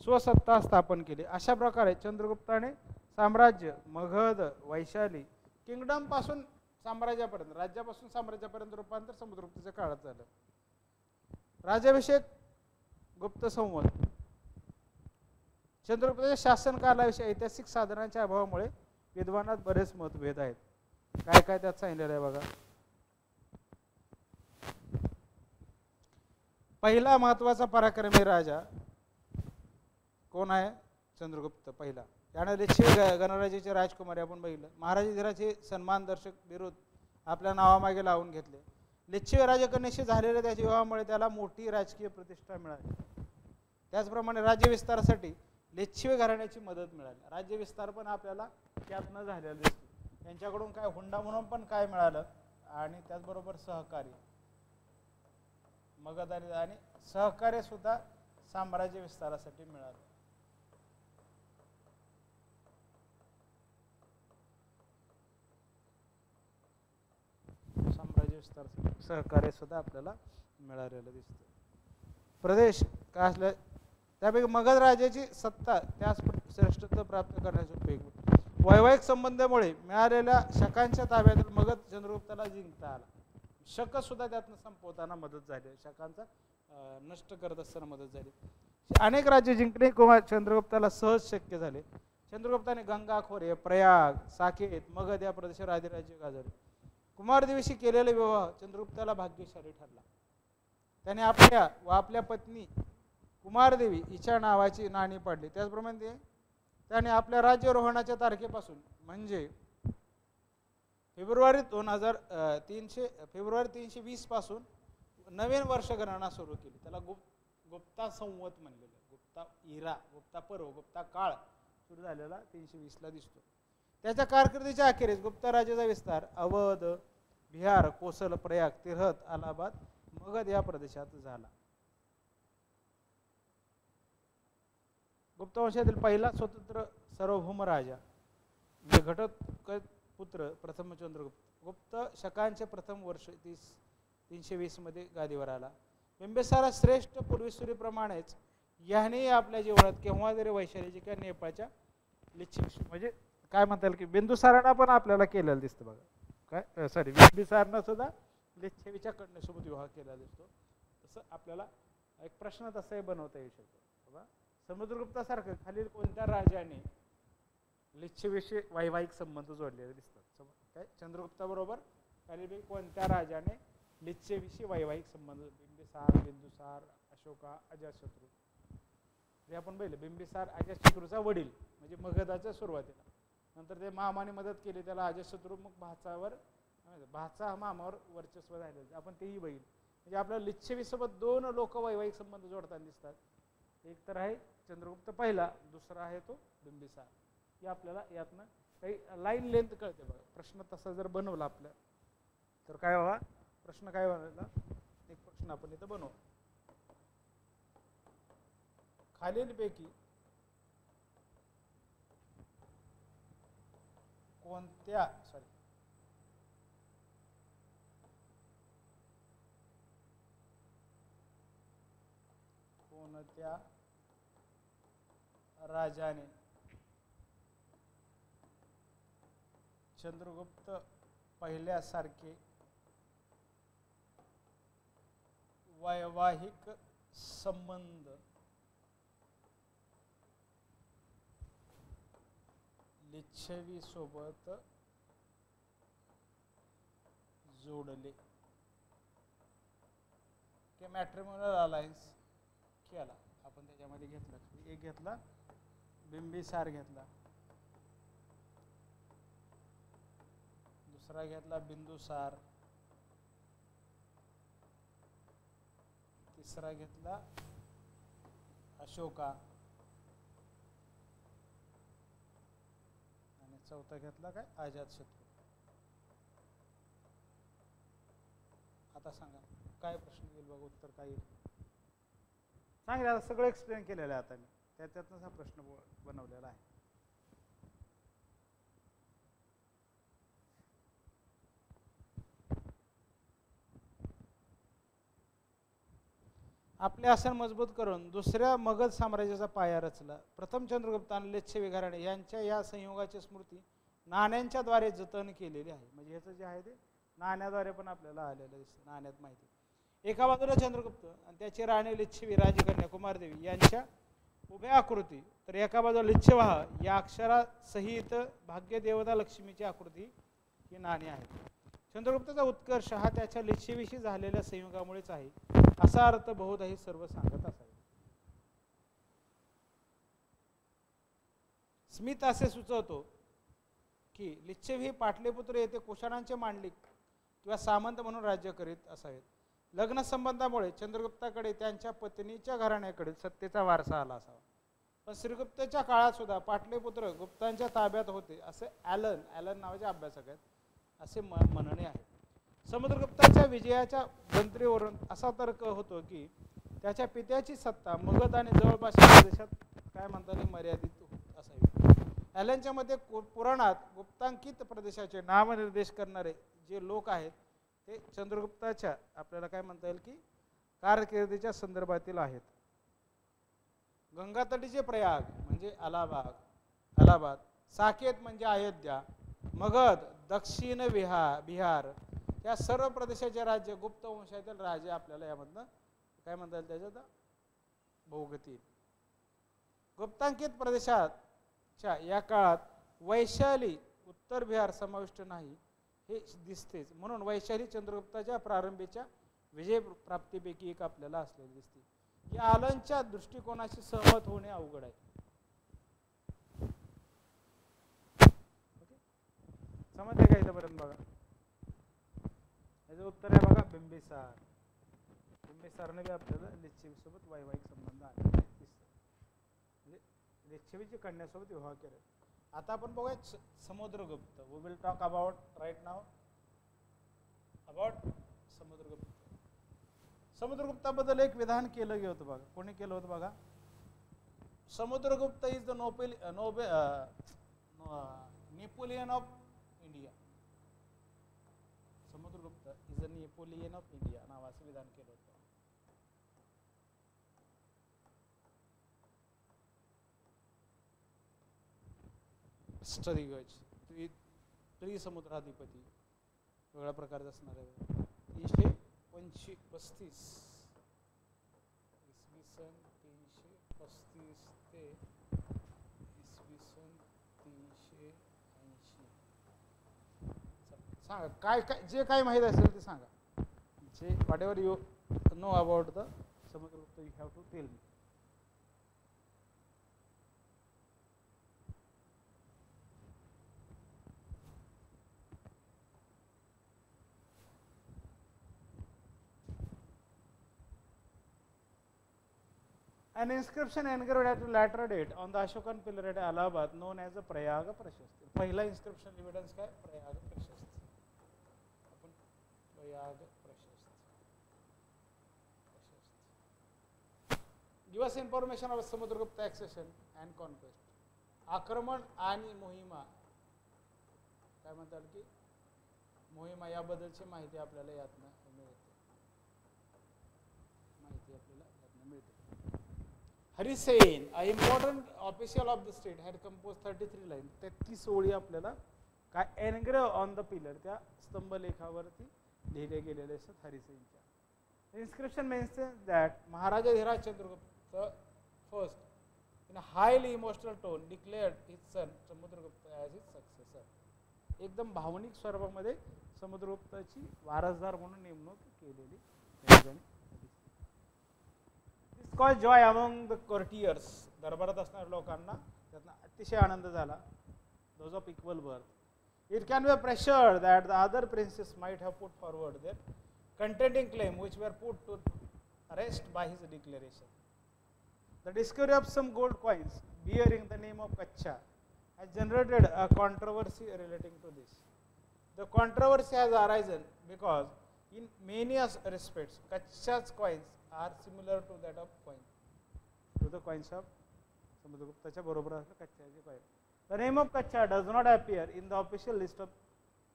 स्वसत्ता स्थापन केली. अशा प्रकारे चंद्रगुप्ताने साम्राज्य मगध वैशाली किंगडम पासून साम्राज्यापर्यंत राज्यापासून साम्राज्यापर्यंत रूपांतर समुद्रगुप्ताच्या काळात झालं. राज्याभिषेक गुप्त संवत चंद्रगुप्ताच्या शासनकालाविषयी ऐतिहासिक साधनांच्या अभावामुळे विद्वानात बरेच मतभेद आहेत. काय काय त्यात सांगितलेलं आहे बघा. पहिला महत्वाचा पराक्रमी राजा कोण आहे, चंद्रगुप्त पहिला. त्याने लिच्छवी गणराज्याचे राजकुमारी आपण बघितलं. महाराजाधिराचे सन्मानदर्शक बिरुद आपल्या नावामागे लावून घेतले. लिच्छवी राजकन्येशी झालेल्या त्याच्या विवाहामुळे त्याला मोठी राजकीय प्रतिष्ठा मिळाली. त्याचप्रमाणे राज्य विस्तारासाठी लिच्छवी घराण्याची मदत मिळाली. राज्य विस्तार पण आपल्याला त्यातनं झालेला दिसतो. यांच्याकडून काय हुंडा म्हणून पण काय मिळालं आणि त्याचबरोबर सहकार्य मगध आणि सहकार्य सुद्धा साम्राज्य विस्तारासाठी मिळालं. साम्राज्य विस्तार सहकार्य सुद्धा आपल्याला मिळालेलं दिसतं. प्रदेश काय असलं त्यापैकी मगध राजाची सत्ता त्यास श्रेष्ठत्व प्राप्त करण्यासाठी वैवाहिक संबंधामुळे मिळालेल्या शकांच्या ताब्यात मगध चंद्रगुप्ताला जिंकता आला. शक सुद्धा त्यातनं संपवताना मदत झाली. शकांचा नष्ट करत असताना मदत झाली. अनेक राज्य जिंकणे चंद्रगुप्ताला सहज शक्य झाले. चंद्रगुप्ताने गंगा खोरे प्रयाग साकेत मगध या प्रदेशावर अधिराज्य गाजवले. कुमारदेवीशी केलेला विवाह चंद्रगुप्ताला भाग्यशाली ठरला. त्याने आपल्या व आपल्या पत्नी कुमारदेवी हिच्या नावाची नाणी पाडली. त्याचप्रमाणे त्याने आपल्या राज्यारोहणाच्या तारखेपासून म्हणजे फेब्रुवारी 320 पासून नवीन वर्षगणना सुरू केली. त्याला गुप्ता संवत म्हणलेलं, गुप्ता इरा, गुप्ता पर्व, गुप्ता काळ सुरू झालेला 320 ला दिसतो. त्याच्या कारकिर्दीच्या अखेरीस गुप्त राज्याचा विस्तार अवध बिहार कोसल प्रयाग तिरहत अलाहाबाद मगध या प्रदेशात झाला. गुप्त वंशातील पहिला स्वतंत्र सार्वभौम राजा म्हणजे घटोत्कच पुत्र प्रथम चंद्रगुप्त. गुप्त शकांचे प्रथम वर्ष 320 मध्ये गादीवर आला. बिंबिसारा श्रेष्ठ पूर्वीसुरीप्रमाणेच याने आपल्या जीवनात केव्हा तरी वैशालीची किंवा नेपाळच्या लिच्छवी म्हणजे काय म्हणता येईल की बिंदुसारांना पण आपल्याला केलेलं दिसतं बघा. काय सॉरी बिंबिसारनं सुद्धा लिच्छवीच्या कन्येसोबत विवाह केला दिसतो. तसं आपल्याला एक प्रश्न तसाही बनवता येऊ शकतो. बाबा समुद्रगुप्तासारखं खालील कोणत्या राजाने लिच्छवीशी वैवाहिक संबंध जोडलेले दिसतात. काय चंद्रगुप्ताबरोबर खालील कोणत्या राजाने लिच्छवीशी वैवाहिक संबंध बिंबिसार अशोका अजातशत्रू हे आपण पाहिलं. बिंबिसार अजातशत्रूचा वडील म्हणजे मगधाच्या सुरुवातीला. नंतर ते मामाने मदत केली त्याला अजातशत्रू मग भाचा मामावर वर्चस्व राहिलेलं आपण तेही बघितलं. म्हणजे आपल्या लिच्छवीसोबत दोन लोक वैवाहिक संबंध जोडताना दिसतात. एक तर आहे चंद्रगुप्त पहिला, दुसरा आहे तो बिंबिसार. हे आपल्याला यातनं काही लाईन लेंथ कळते बघा. प्रश्न तसा जर बनवला आपल्या तर काय व्हावा, प्रश्न काय बनवला, एक प्रश्न आपण इथं बनवू. खालीलपैकी कोणत्या राजाने चंद्रगुप्त पहिल्यासारखे वैवाहिक संबंध लिच्छवी सोबत जोडले. मॅट्रिमोनियल अलायन्स केला आपण. त्याच्यामध्ये घेतला एक घेतला बिंबिसार घेतला, दुसरा घेतला बिंदुसार, तिसरा घेतला अशोका आणि चौथा घेतला काय अजातशत्रू. आता सांगा काय प्रश्न येईल बघा, उत्तर काय येईल सांगितलं. आता सगळं एक्सप्लेन केलेलं आहे आता मी, त्याच्यातच हा प्रश्न बनवलेला आहे. आपले आसन मजबूत करून दुसऱ्या मगध साम्राज्याचा पाया रचला. प्रथम चंद्रगुप्त आणि लिच्छवी घराणे यांच्या या संयोगाची स्मृती नाण्यांच्या द्वारे जतन केलेली आहे. म्हणजे ह्याचं जे आहे ते नाण्याद्वारे पण आपल्याला आलेलं दिसतं, नाण्यात माहिती. एका बाजूला चंद्रगुप्त आणि त्याची राणी लिच्छवी राजकन्या कुमारदेवी यांच्या उभ्या आकृती, तर एका बाजूला लिच्छवाह या अक्षरासहित भाग्यदेवता लक्ष्मीची आकृती ही नाणी आहेत. चंद्रगुप्ताचा उत्कर्ष हा त्याच्या लिच्छवीशी झालेल्या संयोगामुळेच आहे असा अर्थ बहुधाही सर्व सांगत असावे. स्मित असे सुचवतो की लिच्छवी पाटलीपुत्र येथे कुशाणांचे मांडलिक किंवा सामंत म्हणून राज्य करीत असावेत. लग्न संबंधामुळे चंद्रगुप्ताकडे त्यांच्या पत्नीच्या घराण्याकडे सत्तेचा वारसा आला असावा. पण श्रीगुप्ताच्या काळात सुद्धा पाटलीपुत्र गुप्तांच्या ताब्यात होते असे ॲलन नावाचे अभ्यासक आहेत असे म्हणणे आहे. समुद्रगुप्ताच्या विजयाच्या गंत्रीवरून असा तर्क होतो की त्याच्या पित्याची सत्ता मगध आणि जवळपासच्या प्रदेशात काय म्हणतात मर्यादित असावी. ॲलनच्या मते पुराणात गुप्तांकित प्रदेशाचे नामनिर्देश करणारे जे लोक आहेत ते चंद्रगुप्ताच्या आपल्याला काय म्हणता येईल की कारकिर्दीच्या संदर्भातील आहेत. गंगातटीचे प्रयाग म्हणजे अलाहाबाद, साकेत म्हणजे अयोध्या, मगध, दक्षिण बिहार या सर्व प्रदेशाचे राज्य गुप्त वंशातील राजे आपल्याला यामधनं काय म्हणता येईल त्याच्यात भोगतील. गुप्तांकित प्रदेशाच्या या काळात वैशाली उत्तर बिहार समाविष्ट नाही हे दिसतेच. म्हणून वैशाली चंद्रगुप्ताच्या प्रारंभीच्या विजय प्राप्तीपैकी एक आपल्याला असलेली दिसते. या आलनच्या दृष्टिकोनाशी सहमत होणे अवघड आहे. समजले का इथपर्यंत बघा. याचं उत्तर आहे बघा बिंबिसार. बिंबिसारने बी आपल्याला लिच्छवी सोबत वैवाहिक संबंध आले म्हणजे लिच्छवीची कन्यासोबत विवाह केला. आता आपण बघूया Samudragupta. We will talk about right now about Samudragupta. समुद्रगुप्ताबद्दल एक विधान केलं गेलं होतं बघा. कोणी केलं होतं बघा. Samudragupta is the Napoleon of India. Samudragupta is a Napoleon of India नावाचं विधान केलं होतं. अष्टदिग्गज त्रिसमुद्राधिपती वेगळ्या प्रकारचा असणार आहे. 335 इसवी सन 335 ते इसवी सन 380. सांगा काय काय जे काय माहीत असेल ते सांगा. जे whatever you know about the Samudragupta you have to tell me. An inscription engraved at a later date on the Ashokan pillar at Allahabad known as the Prayag Prashasti. पहिला inscription evidence काय प्रयाग प्रशस्ती. आपण प्रयाग प्रशस्ती. Give us information of Samudragupta accession and conquest. आक्रमण आणि मोहिमा काय म्हणतात की मोहिमा याबद्दलची माहिती आपल्याला यातनं मिळते. Harisena, an important official of the state, had composed 33 lines. 33 ओळी आपल्याला काय एनग्रेव ऑन द पिलर त्या स्तंभलेखावरती लिहिले गेलेले असतात हरिसेनच्या. Inscription mentions that Maharaja Dhiraj Chandragupta first in a highly emotional tone declared his son Samudragupta as his successor. एकदम भावनिक स्वरूपामध्ये समुद्रगुप्ताची वारसदार म्हणून नेमणूक केलेली. This caused joy among the courtiers. दरबारात असणाऱ्या लोकांना त्यातनं अतिशय आनंद झाला. Those of equal birth. It can be pressured that the other princes might have put forward their contending claim, which were put to rest by his declaration. The discovery of some gold coins bearing the name of Kacha has generated a controversy relating to this. The controversy has arisen because in many respects Kacha's coins are similar to that of the coins of Samudraguptaच्या बरोबर असलेले कच्च्याचे coin. The name of Kacha does not appear in the official list of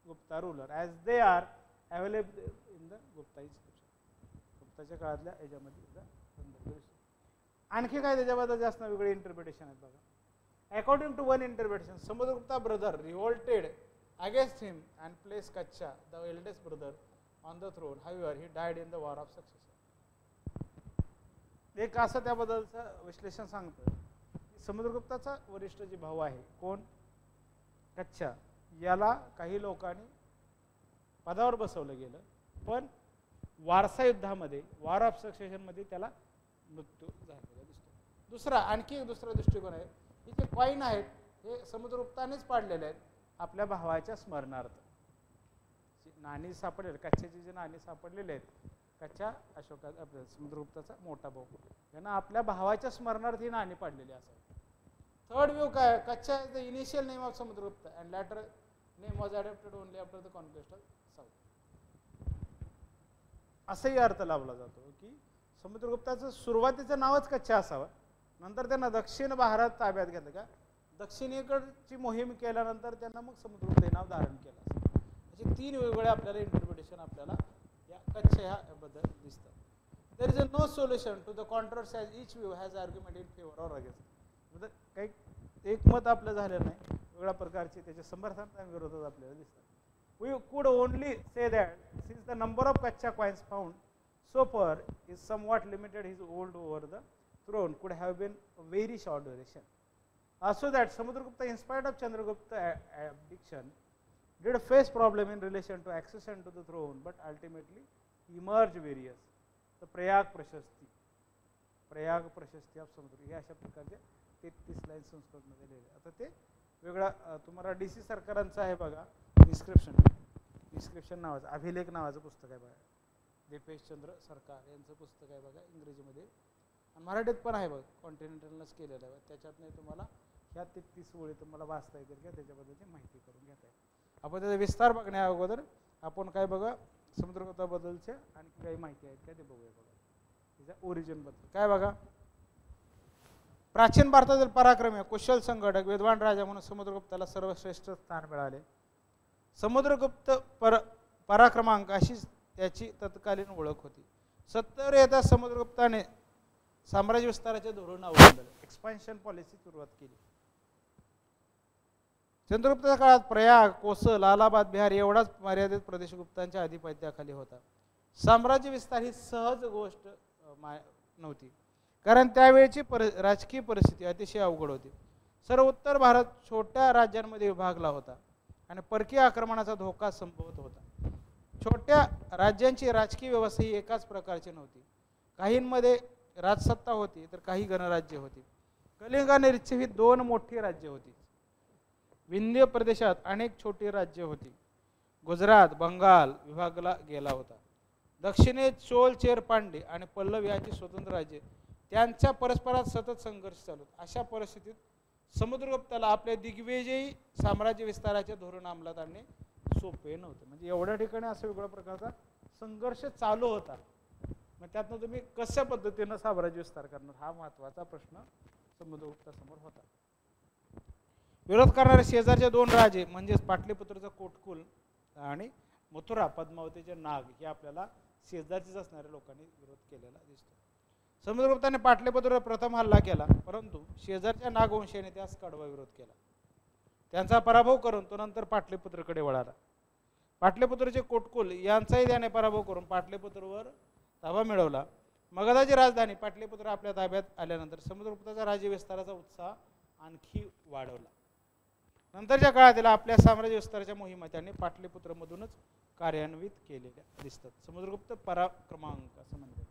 Gupta ruler as they are available in the Gupta inscription. गुप्ताच्या काळातल्या याच्यामध्ये आणखी काय त्याच्याबद्दल जास्त वेगळे interpretation आहेत बघा. According to one interpretation, Samudragupta's brother revolted against him and placed Kacha, the eldest brother, on the throne. However, he died in the war of succession. एक असं त्याबद्दलचं विश्लेषण सांगतं की समुद्रगुप्ताचा वरिष्ठ जे भाऊ आहे कोण कच्चा याला काही लोकांनी पदावर बसवलं गेलं पण वारसा युद्धामध्ये वॉर ऑफ सक्सेशनमध्ये त्याला मृत्यू झालेला दिसतो. दुसरा आणखी एक दुसरा दृष्टिकोन आहे की जे कॉईन आहेत हे समुद्रगुप्तानेच पाडलेले आहेत आपल्या भावाच्या स्मरणार्थ. नाणी सापडलेले कच्च्याची जी नाणी सापडलेले आहेत कच्च्या अशोका आपल्या समुद्रगुप्ताचा मोठा भाऊ यांना आपल्या भावाच्या स्मरणार्थ ही नाणी पाडलेली असावी. थर्ड व्ह्यू काय Kacha is the initial name of Samudragupta and later name was adapted only after the conquest of south. असाही अर्थ लावला जातो की समुद्रगुप्ताचं सुरुवातीचं नावच कच्चा असावं नंतर त्यांना दक्षिण भारत ताब्यात घेतलं का दक्षिणेकडची मोहीम केल्यानंतर त्यांना मग समुद्रगुप्त हे नाव धारण केलं असं. असे तीन वेगवेगळे आपल्याला इंटरप्रिटेशन आपल्याला या कच्च्या ह्याबद्दल दिसतात. There is a no solution to the controversy as each view has argument in favour or against. म्हणजे काही एक मत आपलं झालं नाही वेगळ्या प्रकारचे त्याचे समर्थन आणि विरोधात आपल्याला दिसतात. We could only say that since the number of Kacha coins found so far is somewhat limited, his hold over the throne could have been a very short duration. Also that Samudragupta, in spite of Chandragupta's abdication, did face problem in relation to accession to the throne, but ultimately emerged various. The Prayag Prashasti of Samudragupta. हे अशा प्रकारचे 33 line संस्कृतमध्ये लिहिले. आता ते वेगळा तुम्हाला DC सरकारांचा आहे बघा इन्स्क्रिप्शन नावाचं अभिलेख नावाचं पुस्तक आहे बघा. दीपेशचंद्र सरकार यांचं पुस्तक आहे बघा इंग्रजीमध्ये आणि मराठीत पण आहे बघा कॉन्टिनेंटलनंच केलेलं आहे. त्याच्यात नाही तुम्हाला ह्या 33 ओळी तुम्हाला वाचता येतील का त्याच्याबद्दलची माहिती करून घेता येईल. आपण त्याचा विस्तार बघण्या अगोदर आपण काय बघा समुद्रगुप्ताबद्दलचे आणखी काही माहिती आहेत का ते बघूया बघा. त्याच्या ओरिजिनबद्दल काय बघा. प्राचीन भारतातील पराक्रमी कुशल संघटक विद्वान राजा म्हणून समुद्रगुप्ताला सर्वश्रेष्ठ स्थान मिळाले. समुद्रगुप्त पराक्रमांक अशी त्याची तत्कालीन ओळख होती. 70 येता समुद्रगुप्ताने साम्राज्य विस्ताराचे धोरण अवलंबले एक्सपान्शन पॉलिसी सुरुवात केली. चंद्रगुप्ताच्या काळात प्रयाग कोसल अलाहाबाद बिहार एवढाच मर्यादित प्रदेश गुप्तांच्या अधिपत्याखाली होता. साम्राज्य विस्तार ही सहज गोष्ट नव्हती कारण त्यावेळची राजकीय परिस्थिती अतिशय अवघड होती. सर्व उत्तर भारत छोट्या राज्यांमध्ये विभागला होता आणि परकीय आक्रमणाचा धोका संभवत होता. छोट्या राज्यांची राजकीय व्यवस्था ही एकाच प्रकारची नव्हती. काहींमध्ये राजसत्ता होती तर काही गणराज्य होती. कलिंग आणि रिच्छ ही 2 मोठी राज्य होती. विंध्य प्रदेशात अनेक छोटी राज्य होती. गुजरात बंगाल विभागला गेला होता. दक्षिणेत चोल चेर पांडे आणि पल्लव यांची स्वतंत्र राज्ये त्यांच्या परस्परात सतत संघर्ष चालू. अशा परिस्थितीत समुद्रगुप्ताला आपल्या दिग्विजयी साम्राज्य विस्ताराचे धोरण अंमलात आणणे सोपे नव्हते. म्हणजे एवढ्या ठिकाणी असं वेगळ्या प्रकारचा संघर्ष चालू होता. मग त्यातनं तुम्ही कशा पद्धतीनं साम्राज्य विस्तार करणार हा महत्त्वाचा प्रश्न समुद्रगुप्तासमोर होता. विरोध करणारे शेजारचे 2 राजे म्हणजेच पाटलीपुत्रचा कोटकुल आणि मथुरा पद्मावतीचे नाग हे आपल्याला शेजारचेच असणाऱ्या लोकांनी विरोध केलेला दिसतो. समुद्रगुप्ताने पाटलीपुत्रावर प्रथम हल्ला केला परंतु शेजारच्या नागवंशीने त्यास कडवा विरोध केला. त्यांचा पराभव करून तो नंतर पाटलीपुत्रकडे वळाला. पाटलीपुत्रचे कोटकुल यांचाही त्याने पराभव करून पाटलीपुत्रवर ताबा मिळवला. मगधाची राजधानी पाटलीपुत्र आपल्या ताब्यात आल्यानंतर समुद्रगुप्ताचा राज्य विस्ताराचा उत्साह आणखी वाढवला. नंतरच्या काळातील आपल्या साम्राज्य विस्ताराच्या मोहिमा त्यांनी पाटलीपुत्रमधूनच कार्यान्वित केलेल्या दिसतात. समुद्रगुप्त पराक्रमांक असं म्हणतात.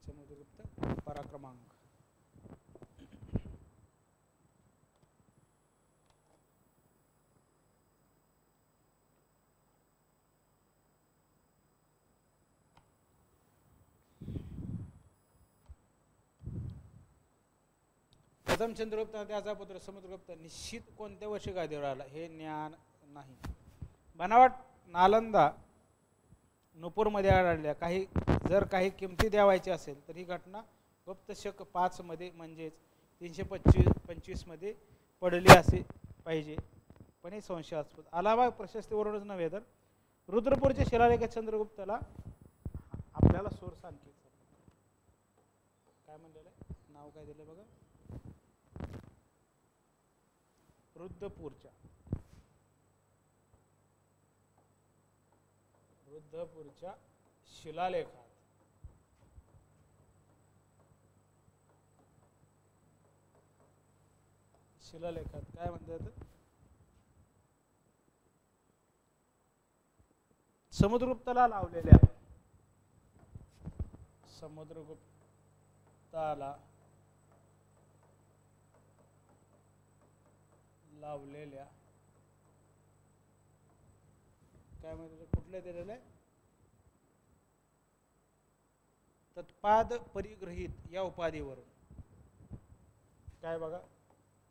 समुद्रगुप्त पराक्रमांक प्रथम चंद्रगुप्त त्याचा पुत्र समुद्रगुप्त निश्चित कोणत्या वर्षी गादीवर आला हे ज्ञान नाही. बनावट नालंदा नुपूरमध्ये आढळल्या जर काही किमती द्यावायची असेल तर ही घटना गुप्त शक 5 मध्ये म्हणजेच 325 मध्ये पडली असे पाहिजे, पण हे संशयास्पद. अलाहाबाद प्रशस्तीवरूनच नव्हे तर रुद्रपूरच्या शिलालेख चंद्रगुप्ताला आपल्याला सोर्स आणखी काय म्हणलेलं आहे, नाव काय दिलं बघा, रुद्रपूरच्या शिलालेखात काय म्हणतात, समुद्रगुप्ताला लावलेल्या काय म्हणतात, कुठल्या दिलेलं आहे, तत्पाद परिग्रहित या उपाधीवरून. काय बघा,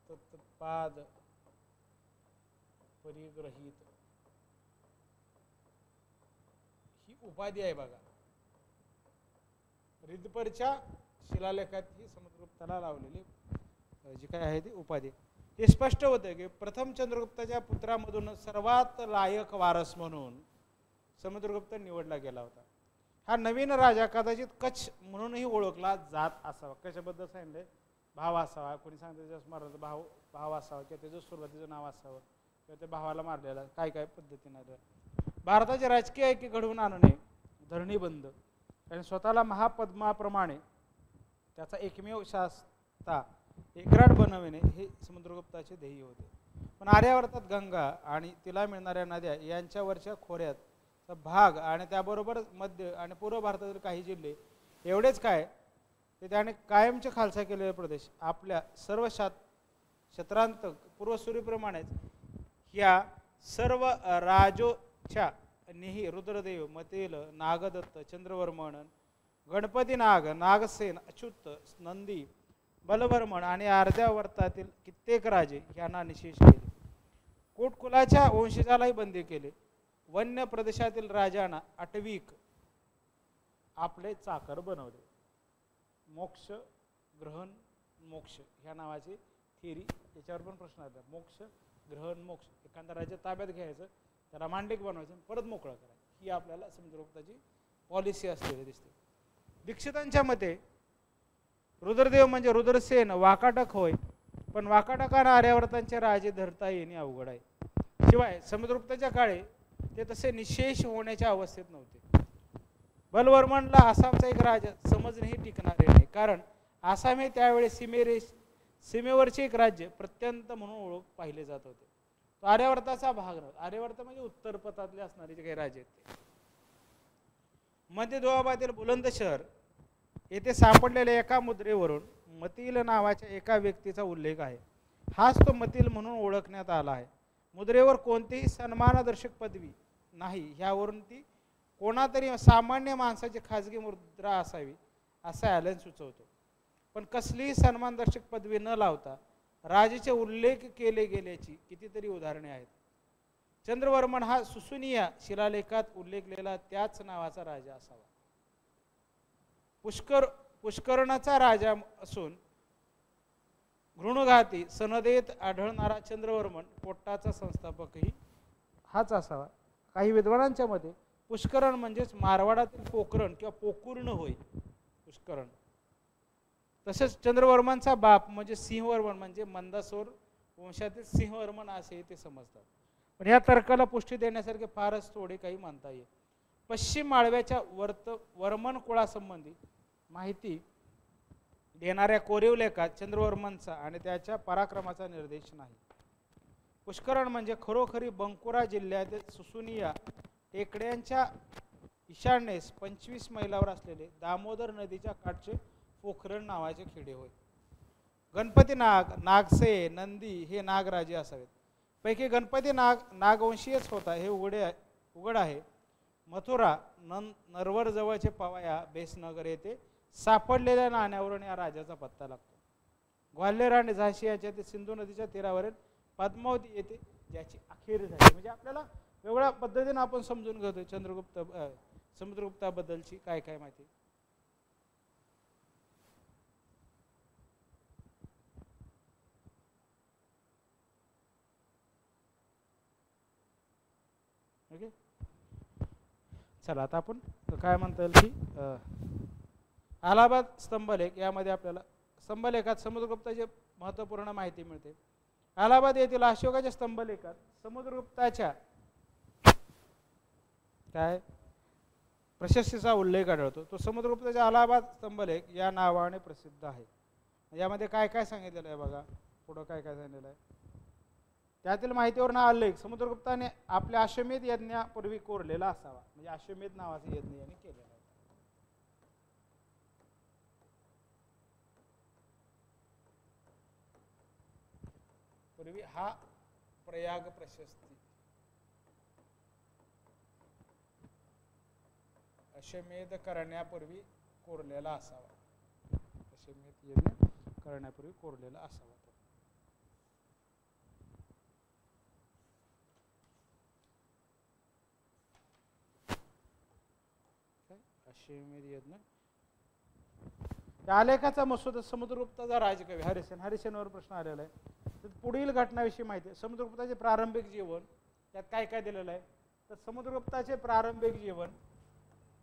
तत्पाद परिग्रहित ही उपाधी आहे बघा. रिद्दपर्च्या शिलालेखात ही समुद्रगुप्ताला लावलेली जी काय आहे ती उपाधी. हे स्पष्ट होतं की प्रथम चंद्रगुप्ताच्या पुत्रामधून सर्वात लायक वारस म्हणून समुद्रगुप्त निवडला गेला होता. हा नवीन राजा कदाचित कच्छ म्हणूनही ओळखला जात असावा. कशाबद्दल सांगितलंय, भाव असावा, कोणी सांगते त्याच्या मारलं भाव असावा, किंवा त्याचं सुरुवातीचं नाव असावं, किंवा त्या भावाला मारलेला काय काय पद्धतीने. भारताचे राजकीय ऐक्य घडवून आणणे, धरणीबंद आणि स्वतःला महापद्माप्रमाणे त्याचा एकमेव शास्ता एकराट बनविणे हे समुद्रगुप्ताचे ध्येय होते. पण आर्यावर्तात गंगा आणि तिला मिळणाऱ्या नद्या यांच्यावरच्या खोऱ्याचा भाग आणि त्याबरोबर मध्य आणि पूर्व भारतातील काही जिल्हे एवढेच काय ते त्याने कायमचे खालसा केलेले प्रदेश आपल्या सर्व क्षत्रांत पूर्वसूरीप्रमाणेच या सर्व राजोच्या निही रुद्रदेव, मतेल, नागदत्त, चंद्रवर्मन, गणपती नाग, नागसेन, अच्युत, नंदी, बलवर्मन आणि आर्यावर्तातील कित्येक राजे यांना निशेष केले. कोटकुलाच्या वंशजालाही बंदी केले. वन्य प्रदेशातील राजांना आटविक आपले चाकर बनवले. मोक्ष ग्रहण मोक्ष ह्या नावाची थिअरी, याच्यावर पण प्रश्न आला. मोक्ष ग्रहण मोक्ष, एखादा राज्य ताब्यात घ्यायचं, त्याला मांडलिक बनवायचं, परत मोकळं करायचं, ही आपल्याला समुद्रगुप्ताची पॉलिसी असलेली दिसते. दीक्षितांच्या मते रुद्रदेव म्हणजे रुद्रसेन वाकाटक होय, पण वाकाटकांना आर्यावर्तांचे राजे धरता येणे अवघड आहे. शिवाय समुद्रगुप्ताच्या काळी ते तसे निशेष होण्याच्या अवस्थेत नव्हते. बलवर्मनला आसामचा एक राजा समजणेही टिकणारे नाही, कारण आसाम हे त्यावेळी सीमेवरचे एक राज्य प्रत्यंत म्हणून ओळख पाहिले जात होते. तो आर्यावर्ताचा भाग नव्हता. आर्यावर्त म्हणजे उत्तर पथातले असणारे जे काही राजे आहेत. मध्य दोआबातील बुलंद शहर येथे सापडलेल्या एका मुद्रेवरून मतील नावाच्या एका व्यक्तीचा उल्लेख आहे. हाच तो मतील म्हणून ओळखण्यात आला आहे. मुद्रेवर कोणतीही सन्मानदर्शक पदवी नाही, ह्यावरून ती कोणातरी सामान्य माणसाची खाजगी मुद्रा असावी असं ॲलन सुचवतो. पण कसलीही सन्मानदर्शक पदवी न लावता राजाचे उल्लेख केले गेल्याची कितीतरी उदाहरणे आहेत. चंद्रवर्मन हा सुसुनिया शिलालेखात उल्लेखलेला त्याच नावाचा राजा असावा. पुष्करणाचा राजा असून घृणघाती सनदेत आढळणारा चंद्रवर्मन पोट्टाचा संस्थापकही हाच असावा. काही विद्वानांच्या मते पुष्करण म्हणजेच मारवाडातील पोकरण किंवा पोकुर्ण होय. पुष्करण तसेच चंद्रवर्मनचा बाप म्हणजे सिंहवर्मन म्हणजे मंदासोर वंशातील सिंहवर्मन असे ते समजतात. पण ह्या तर्काला पुष्टी देण्यासारखे फारच थोडे काही म्हणता येईल. पश्चिम माळव्याच्या वर्मन कुळासंबंधी माहिती देणाऱ्या कोरीव लेखात चंद्रवर्मनचा आणि त्याच्या पराक्रमाचा निर्देश नाही. पुष्करण म्हणजे खरोखरी बंकुरा जिल्ह्यातील सुसुनिया टेकड्यांच्या ईशान्येस 25 मैलावर असलेले दामोदर नदीच्या काठचे पोखरण नावाचे खेडे होय. गणपती नाग, नागसे, नंदी हे नागराजे असावेत. पैकी गणपती नागवंशीयच होता हे उघड आहे. मथुरा नरवर जवळचे पवाया बेसनगर येथे सापडलेल्या नाण्यावरून या राजाचा पत्ता लागतो. ग्वाल्हेर आणि झाशी याच्यातील सिंधू नदीच्या तीरावरील पद्मावती येथे ज्याची अखेर झाली. म्हणजे आपल्याला वेगळ्या पद्धतीने आपण समजून घेतोय समुद्रगुप्ताबद्दलची काय काय माहिती. ओके, चला आता आपण काय म्हणता येईल की अलाहाबाद स्तंभलेख यामध्ये आपल्याला स्तंभलेखात समुद्रगुप्ताची महत्त्वपूर्ण माहिती मिळते. अलाहाबाद येथील अशोकाच्या स्तंभलेखात समुद्रगुप्ताच्या काय प्रशस्तीचा उल्लेख आढळतो. तो समुद्रगुप्ताच्या अलाहाबाद स्तंभलेख या नावाने प्रसिद्ध आहे. यामध्ये काय काय सांगितलेलं आहे बघा, पुढं काय काय सांगितलेलं आहे. त्यातील माहितीवरून हा उल्लेख समुद्रगुप्ताने आपल्या अश्वमेध यज्ञापूर्वी कोरलेला असावा. म्हणजे अश्वमेध नावाचा यज्ञ याने केलेला आहे. पूर्वी हा प्रयाग प्रशस्ती अश्वमेध करण्यापूर्वी कोरलेला असावा. अश्वमेध यज्ञ करण्यापूर्वी कोरलेला असावा. अश्वमेध यज्ञ त्या आलेखाचा मसुदा समुद्रगुप्ताचा राजकवी हरिसेनवर प्रश्न आलेला आहे. तर पुढील घटनाविषयी माहिती आहे. समुद्रगुप्ताचे प्रारंभिक जीवन त्यात काय काय दिलेलं आहे. तर समुद्रगुप्ताचे प्रारंभिक जीवन,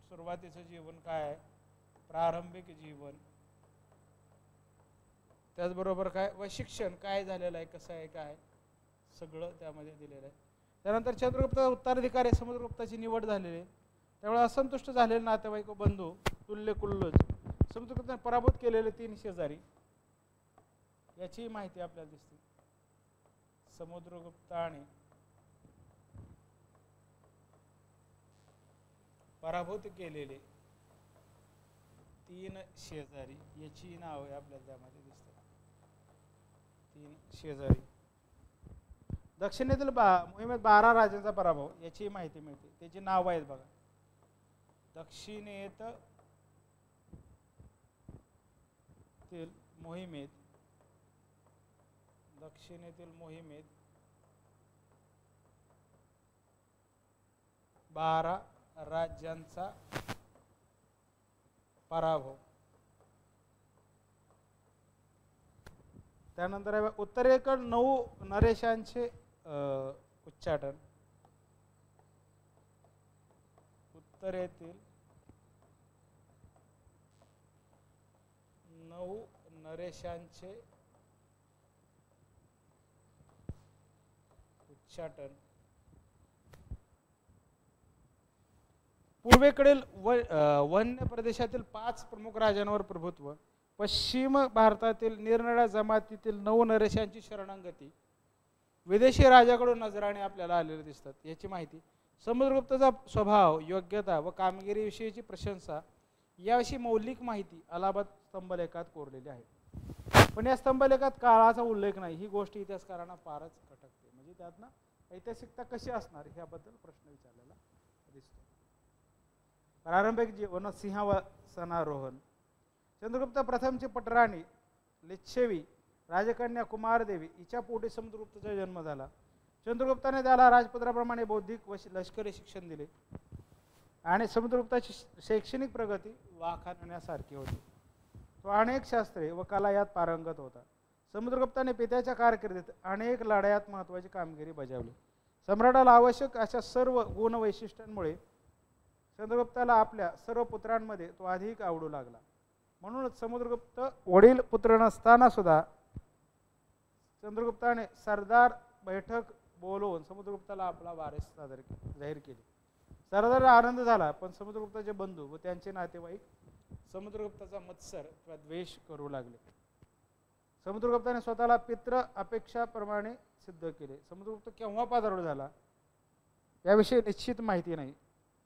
सुरुवातीचं जीवन काय आहे, प्रारंभिक जीवन, त्याचबरोबर काय व शिक्षण काय झालेलं आहे, कसं आहे, काय सगळं त्यामध्ये दिलेलं आहे. त्यानंतर चंद्रगुप्ताचा उत्तराधिकारी समुद्रगुप्ताची निवड झालेली आहे. त्यामुळे असंतुष्ट झालेले नातेवाईक व बंधू तुल्य कुल्लोज समुद्रगुप्ताने पराभूत केलेले 3 शेजारी याची माहिती आपल्याला दिसते. समुद्रगुप्ताने पराभूत केलेले 3 शेजारी याची नावे आपल्याला त्यामध्ये दिसतात. 3 शेजारी. दक्षिणेतील मोहिमेत 12 राजांचा पराभव याची माहिती मिळते. त्याची नाव आहेत बघा. दक्षिणेतील मोहिमेत 12 राज्यांचा पराभव. त्यानंतर उत्तरेकडे 9 नरेशांचे उच्चाटन. उत्तरेतील 9 नरेशांचे उच्चाटन. पूर्वेकडील वन्य प्रदेशातील 5 प्रमुख राजांवर प्रभुत्व. पश्चिम भारतातील निरनिराळ्या जमातीतील 9 नरेशांची शरणागती विदेशी राजाकडून नजराने आपल्याला आलेले दिसतात. याची माहिती. समुद्रगुप्ताचा स्वभाव, योग्यता व कामगिरीविषयीची प्रशंसा याविषयी मौलिक माहिती अलाहाबाद स्तंभलेखात कोरलेली आहे. पण या स्तंभलेखात काळाचा उल्लेख नाही. ही गोष्ट इतिहासकारांना फारच खटकते. म्हणजे त्यातनं ऐतिहासिकता कशी असणार ह्याबद्दल प्रश्न विचारलेला दिसतो. प्रारंभिक जीवन, सिंहासनारोहण. चंद्रगुप्त प्रथमची पटराणी लिच्छवी राजकन्या कुमारदेवी हिच्या पोटी समुद्रगुप्ताचा जन्म झाला. चंद्रगुप्ताने त्याला राजपुत्राप्रमाणे बौद्धिक व लष्करी शिक्षण दिले आणि समुद्रगुप्ताची शैक्षणिक प्रगती वाखाणण्यासारखी होती. तो अनेक शास्त्रे व कला यात पारंगत होता. समुद्रगुप्ताने पित्याच्या कारकिर्दीत अनेक लढायात महत्त्वाची कामगिरी बजावली. सम्राटाला आवश्यक अशा सर्व गुणवैशिष्ट्यांमुळे चंद्रगुप्ताला आपल्या सर्व पुत्रांमध्ये तो अधिक आवडू लागला. म्हणूनच समुद्रगुप्त वडील पुत्र नसताना सुद्धा चंद्रगुप्ताने सरदार बैठक बोलवून समुद्रगुप्ताला आपला वारस जाहीर केले. सरदाराला आनंद झाला, पण समुद्रगुप्ताचे बंधू व त्यांचे नातेवाईक समुद्रगुप्ताचा मत्सर किंवा द्वेष करू लागले. समुद्रगुप्ताने स्वतःला पितृ अपेक्षाप्रमाणे सिद्ध केले. समुद्रगुप्त केव्हा पादारूढ झाला याविषयी निश्चित माहिती नाही.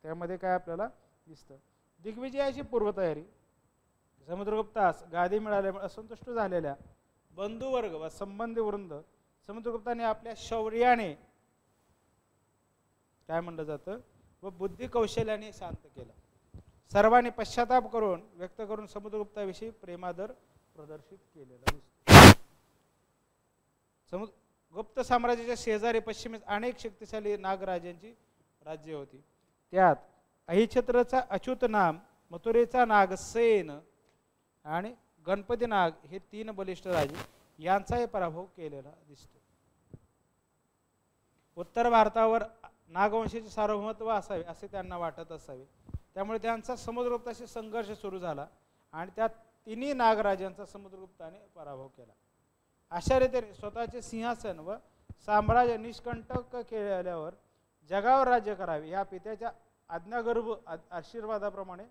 त्यामध्ये काय आपल्याला दिसतं, दिग्विजयाची पूर्वतयारी. समुद्रगुप्तास गादी मिळाल्यामुळे असंतुष्ट झालेल्या बंधुवर्ग व संबंधी वृंद समुद्रगुप्ताने आपल्या शौर्याने काय म्हणलं जातं व बुद्धी कौशल्याने शांत केलं. सर्वांनी पश्चाताप करून व्यक्त करून समुद्रगुप्ताविषयी प्रेमादर प्रदर्शित केलेला दिसतो. गुप्त साम्राज्याच्या शेजारी पश्चिमेस अनेक शक्तिशाली नागराजांची राज्य होती. त्यात अहिछत्रचा अच्युत नाम, मथुरेचा नागसेन आणि गणपती नाग हे 3 बलिष्ठ राजे यांचाही पराभव केलेला दिसतो. उत्तर भारतावर नागवंशाचे सार्वभौमत्व असावे असे त्यांना वाटत असावे. त्यामुळे त्यांचा समुद्रगुप्ताशी संघर्ष सुरू झाला आणि त्या 3 नागराजांचा समुद्रगुप्ताने पराभव केला. अशा रीतीने स्वतःचे सिंहासन व साम्राज्य निष्कंटक केल्यावर जगावर राज्य करावे या पित्याच्या आज्ञागर्भ आशीर्वादाप्रमाणे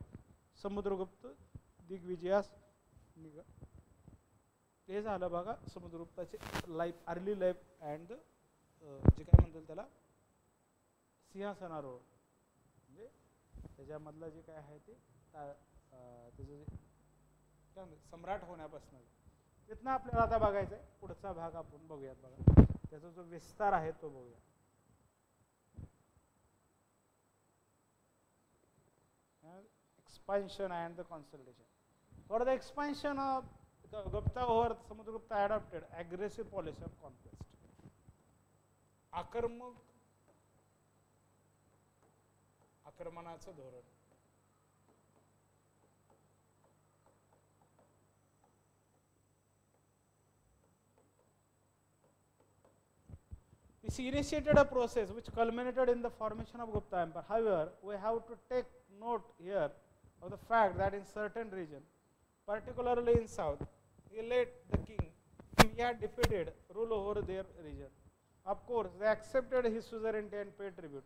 समुद्रगुप्त दिग्विजयास निघाला. ते झालं बघा समुद्रगुप्ताचे लाईफ, अर्ली लाईफ अँड जे काय म्हणतात त्याला सिंहासनारोहण, म्हणजे त्याच्यामधलं जे काय आहे ते त्याचं जे काय सम्राट होण्यापासून तिथनं आपल्याला आता बघायचं आहे. पुढचा भाग आपण बघूयात. बघा त्याचा जो विस्तार आहे तो बघूया. Expansion and the consolidation. For the expansion of Gupta over Samudragupta adopted aggressive policy of conquest. आक्रमणाचं धोरण. This initiated a process which culminated in the formation of Gupta Empire. However, we have to take note here of the fact that in certain region, particularly in south, he let the king he had defeated rule over their region. Of course, they accepted his suzerainty and paid tribute.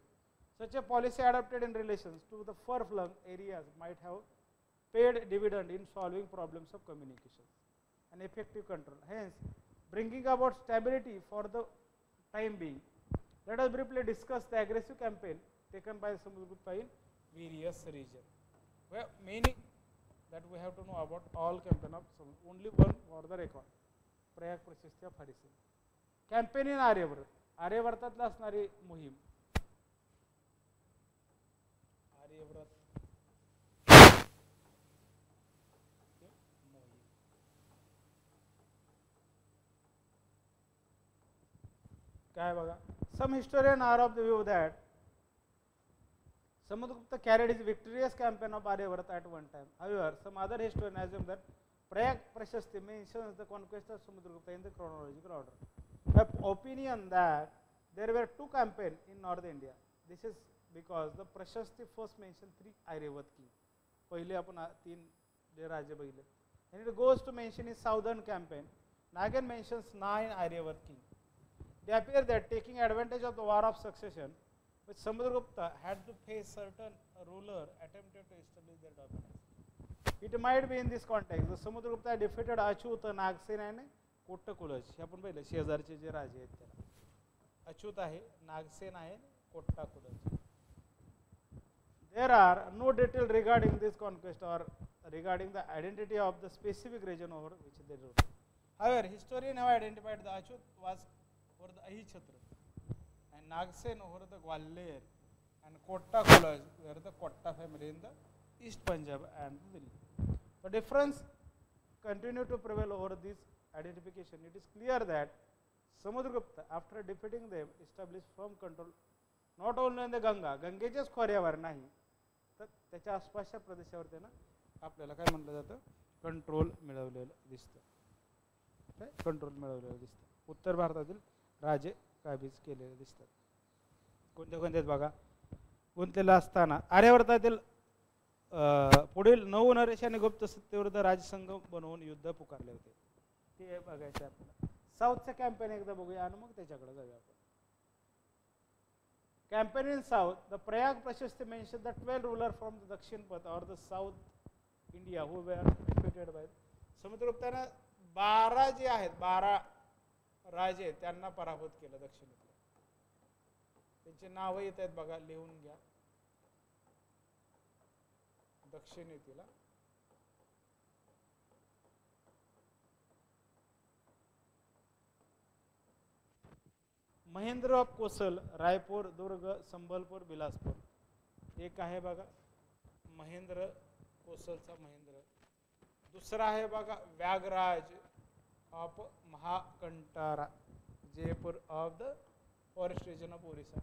Such a policy adopted in relations to the far-flung areas might have paid dividend in solving problems of communication and effective control. Hence, bringing about stability for the time being, let us briefly discuss the aggressive campaign taken by Samudragupta in various regions. Well, meaning that we have to know about all campaign of only one for the record. Prayag प्रशस्त्या फारिसी campaign in Aryavarta, आर्यव्रतातला असणारी मोहीम. आर्यव्रत काय बघा. Some historians are of the view that Samudragupta carried his victorious campaign of Aryavarta at one time. However, some other historians assume that Prayag Prashasti mentions the conquest of Samudragupta in the chronological order. The opinion that there were 2 campaigns in North India. This is because the Prashasti first mentioned 3 Aryavat kings. पहिले आपण 3 जे राज्य बघितले. And it goes to mention his southern campaign. Nagan mentions 9 Aryavat kings. They appear that taking advantage of the war of succession, which Samudragupta had to face certain ruler attempted to establish their dominance. It might be in this context the Samudragupta defeated Achyuta, Nagsen and Kottakulaj. हे आपण पाहिलं शेजारचे जे राजे आहेत त्याला अच्युत आहे, नागसेन आहे, कोट्टाकुलज. There are no details regarding this conquest or regarding the identity of the specific region over which they ruled. However, historians have identified the Achyut was over the Ahichatra and Nagsen over the Gwalior and Kottakulaj were the Kotta family in the East Punjab and Delhi. The difference continued to prevail over this identification. It is clear that Samudragupta, after defeating them, established firm control not only on the Ganga, गंगेच्याच खोऱ्यावर नाही तर त्याच्या आसपासच्या प्रदेशावर त्यानं आपल्याला काय म्हटलं जातं कंट्रोल मिळवलेलं दिसतं. काय कंट्रोल मिळवलेलं दिसतं. उत्तर भारतातील राजे काबीज केलेले दिसतात. कोणत्या कोणत्यात बघा गुंतलेला असताना आर्यावर्तातील पुढील 9 नरेश आणि गुप्त सत्तेविरुद्ध राजसंघ बनवून युद्ध पुकारले होते. ते बघायचं आपल्याला. साऊथचं कॅम्पेन एकदा बघूया आणि मग त्याच्याकडे जाऊया आपण. Campaign in South, the Prayag Prashasti mentioned the 12 rulers from the Dakshin Path or the South India who were defeated by समुद्रगुप्ताने 12 जे आहेत 12 राजे त्यांना पराभूत केलं दक्षिणेतल्या. त्यांची नावं येत आहेत बघा, लिहून घ्या. दक्षिणेतील महेंद्र ऑफ कोसल, रायपूर, दुर्ग, संबलपूर, बिलासपूर. एक आहे बघा महेंद्र कोसलचा महेंद्र. दुसरा आहे बघा Vyaghraraja of Mahakantara, Jaipur of the forest region of Orissa.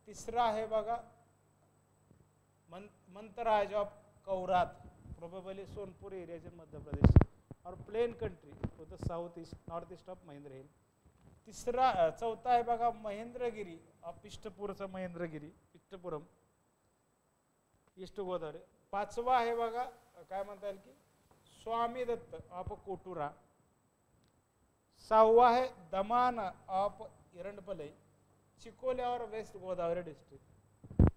तिसरा आहे बघा Mantaraja of Kaurata, probably Sonpur area in Madhya Pradesh और plain country to the south east north east of Mahendra hill. चौथा आहे बघा महेंद्रगिरी ऑफ पिष्टपूरचा महेंद्रगिरी, पिष्टपुरम, ईस्ट गोदावरी. पाचवा आहे बघा काय म्हणता येईल की स्वामी दत्त ऑफ कोटुरा. सहावा आहे दमान ऑफ इरंडपलई, चिकोल्यावर वेस्ट गोदावरी डिस्ट्रिक्ट.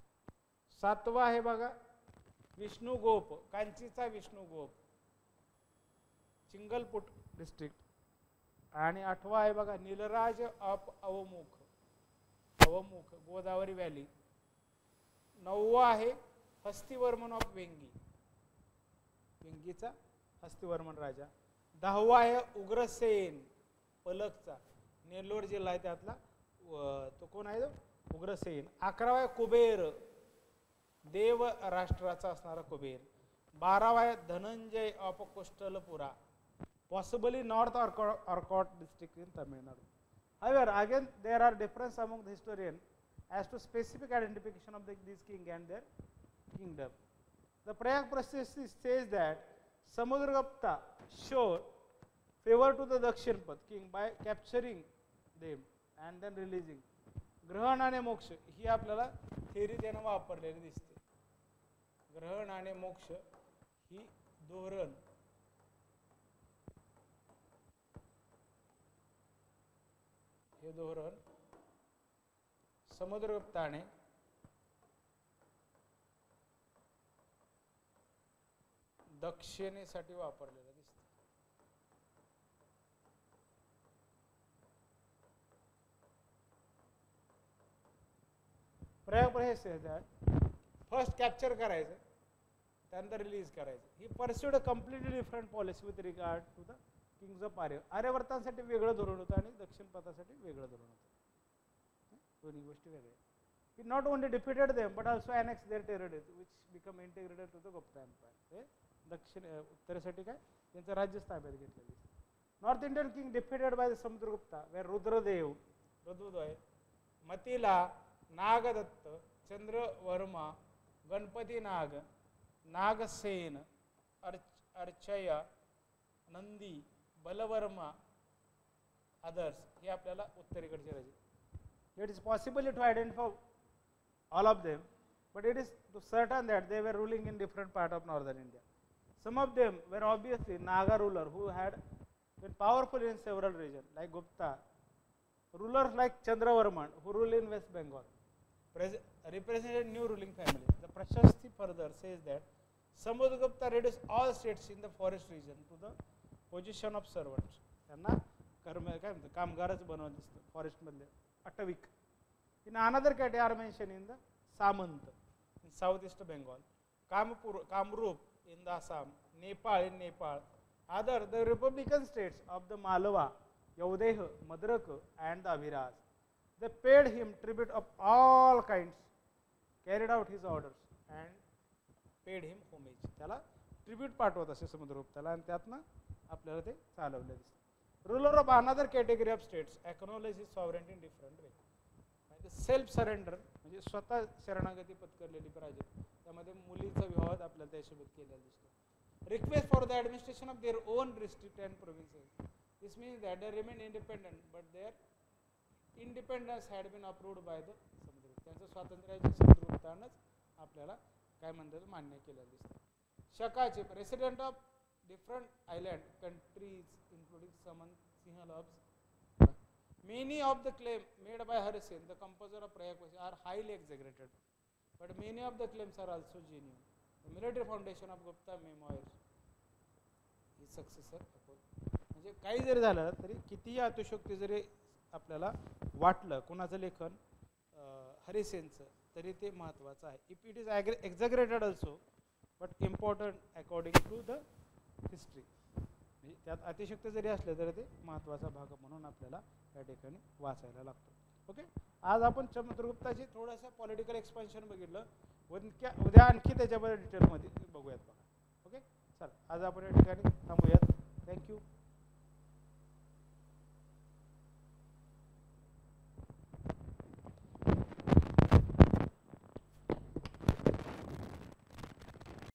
सातवा आहे बघा विष्णुगोप, कांचीचा विष्णुगोप, चिंगलपूट डिस्ट्रिक्ट. आणि आठवा आहे बघा नीलराज ऑफ अवमुख, अवमुख गोदावरी व्हॅली. नववा आहे हस्तिवर्मन ऑफ वेंगी, वेंगीचा हस्तिवर्मन राजा. 10वा आहे उग्रसेन पलकचा, नेल्लोर जिल्हा आहे त्यातला, तो कोण आहे तो उग्रसेन. 11वा आहे कुबेर, देव राष्ट्राचा असणारा कुबेर. 12वा आहे Dhananjaya of Kostalpura, possibly North Arcot district in Tamil Nadu. However, again there are differences among the historians as to specific identification of these king and their kingdom. The Prayag Prashasti says that Samudragupta showed favor to the Dakshinpath king by capturing them and then releasing. ग्रहण आणि मोक्ष ही आपल्याला theory त्यानं वापरलेली दिसते. ग्रहण आणि मोक्ष ही धोरण हे धोरण समुद्रगुप्ताने दक्षिणेसाठी वापरलेलं दिसतं. प्रयोग फर्स्ट कॅप्चर करायचं, त्यानंतर रिलीज करायचं. He pursued a completely different policy with regard to the kings of आर्यवर्तांसाठी वेगळं धोरण होतं आणि दक्षिण पथासाठी वेगळं धोरण होतं. दोन्ही गोष्टी वेगळ्या. He not only defeated them but also annex their territories which become integrated to the Gupta empire. हे दक्षिण उत्तरेसाठी काय त्यांचं राज्य ताब्यात घेतलेलं. North Indian king defeated by the Samudragupta were Rudradeva, Rudradvaya, Matila, Nagadatta, Chandravarma, Ganapati Naga, Nagasena, Archaya, Nandi, Balavarma, others हे आपल्याला उत्तरेकडचे राजे. It is possible to identify all of them but it is too certain that they were ruling in different part of northern India. Some of them were obviously Naga ruler who had been powerful in several regions like Gupta, rulers like Chandravarman who ruled in West Bengal represented new ruling family. The Prashasti further says that Samudragupta reduced all states in the forest region to the position of servants. त्यांना काय म्हणतात कामगारच बनवलं दिसतं forest मधले Atavika. In another कॅटे are mention in the Samatata in south east Bengal, Kamarupa in the Assam, Nepal in Nepal. Other the republican states of the Malava, Yaudheya, Madraka and the Aviras. They paid him tribute of all kinds, carried out his orders and paid him homage. त्याला tribute पाठवत असे समुद्रगुप्ताला आणि त्यातनं आपल्याला ते चालवले दिसते. Ruler of another category of states acknowledge his sovereignty in different way. म्हणजे सेल्फ सरेंडर म्हणजे स्वतः शरणागती पत्करलेली राजे, त्यामध्ये मुलीचा विवाह आपल्याला त्यासोबत केलेला दिसतो. Request for the administration of their own district and provinces. This means that they remain independent but their independence had been approved by the Samudragupta. त्यांचं स्वातंत्र्याच्या समुद्रगुप्तानंच आपल्याला काय म्हणतात मान्य केलेलं दिसतं. शकाचे resident of different island countries including समन सिंहलब्स. Many of the claims made by Harisin, the composer of Prayag, are highly exaggerated, but many of the claims are also genuine. The military foundation of Gupta memoirs his successor. म्हणजे काही जरी झालं तरी कितीही अतिशयोक्ती जरी आपल्याला वाटलं कुणाचं लेखन हरिसेनचं तरी ते महत्त्वाचं आहे. If it is exaggerated also but important according to the history. म्हणजे त्यात अतिशयोक्ती जरी असले तरी ते महत्त्वाचा भाग म्हणून आपल्याला या ठिकाणी वाचायला लागतो. ओके, आज आपण चंद्रगुप्ताची थोडंसं पॉलिटिकल एक्सपान्शन बघितलं. उद्या आणखी त्याच्यामध्ये डिटेलमध्ये बघूयात बघा. ओके, चल आज आपण या ठिकाणी थांबूयात. थँक्यू.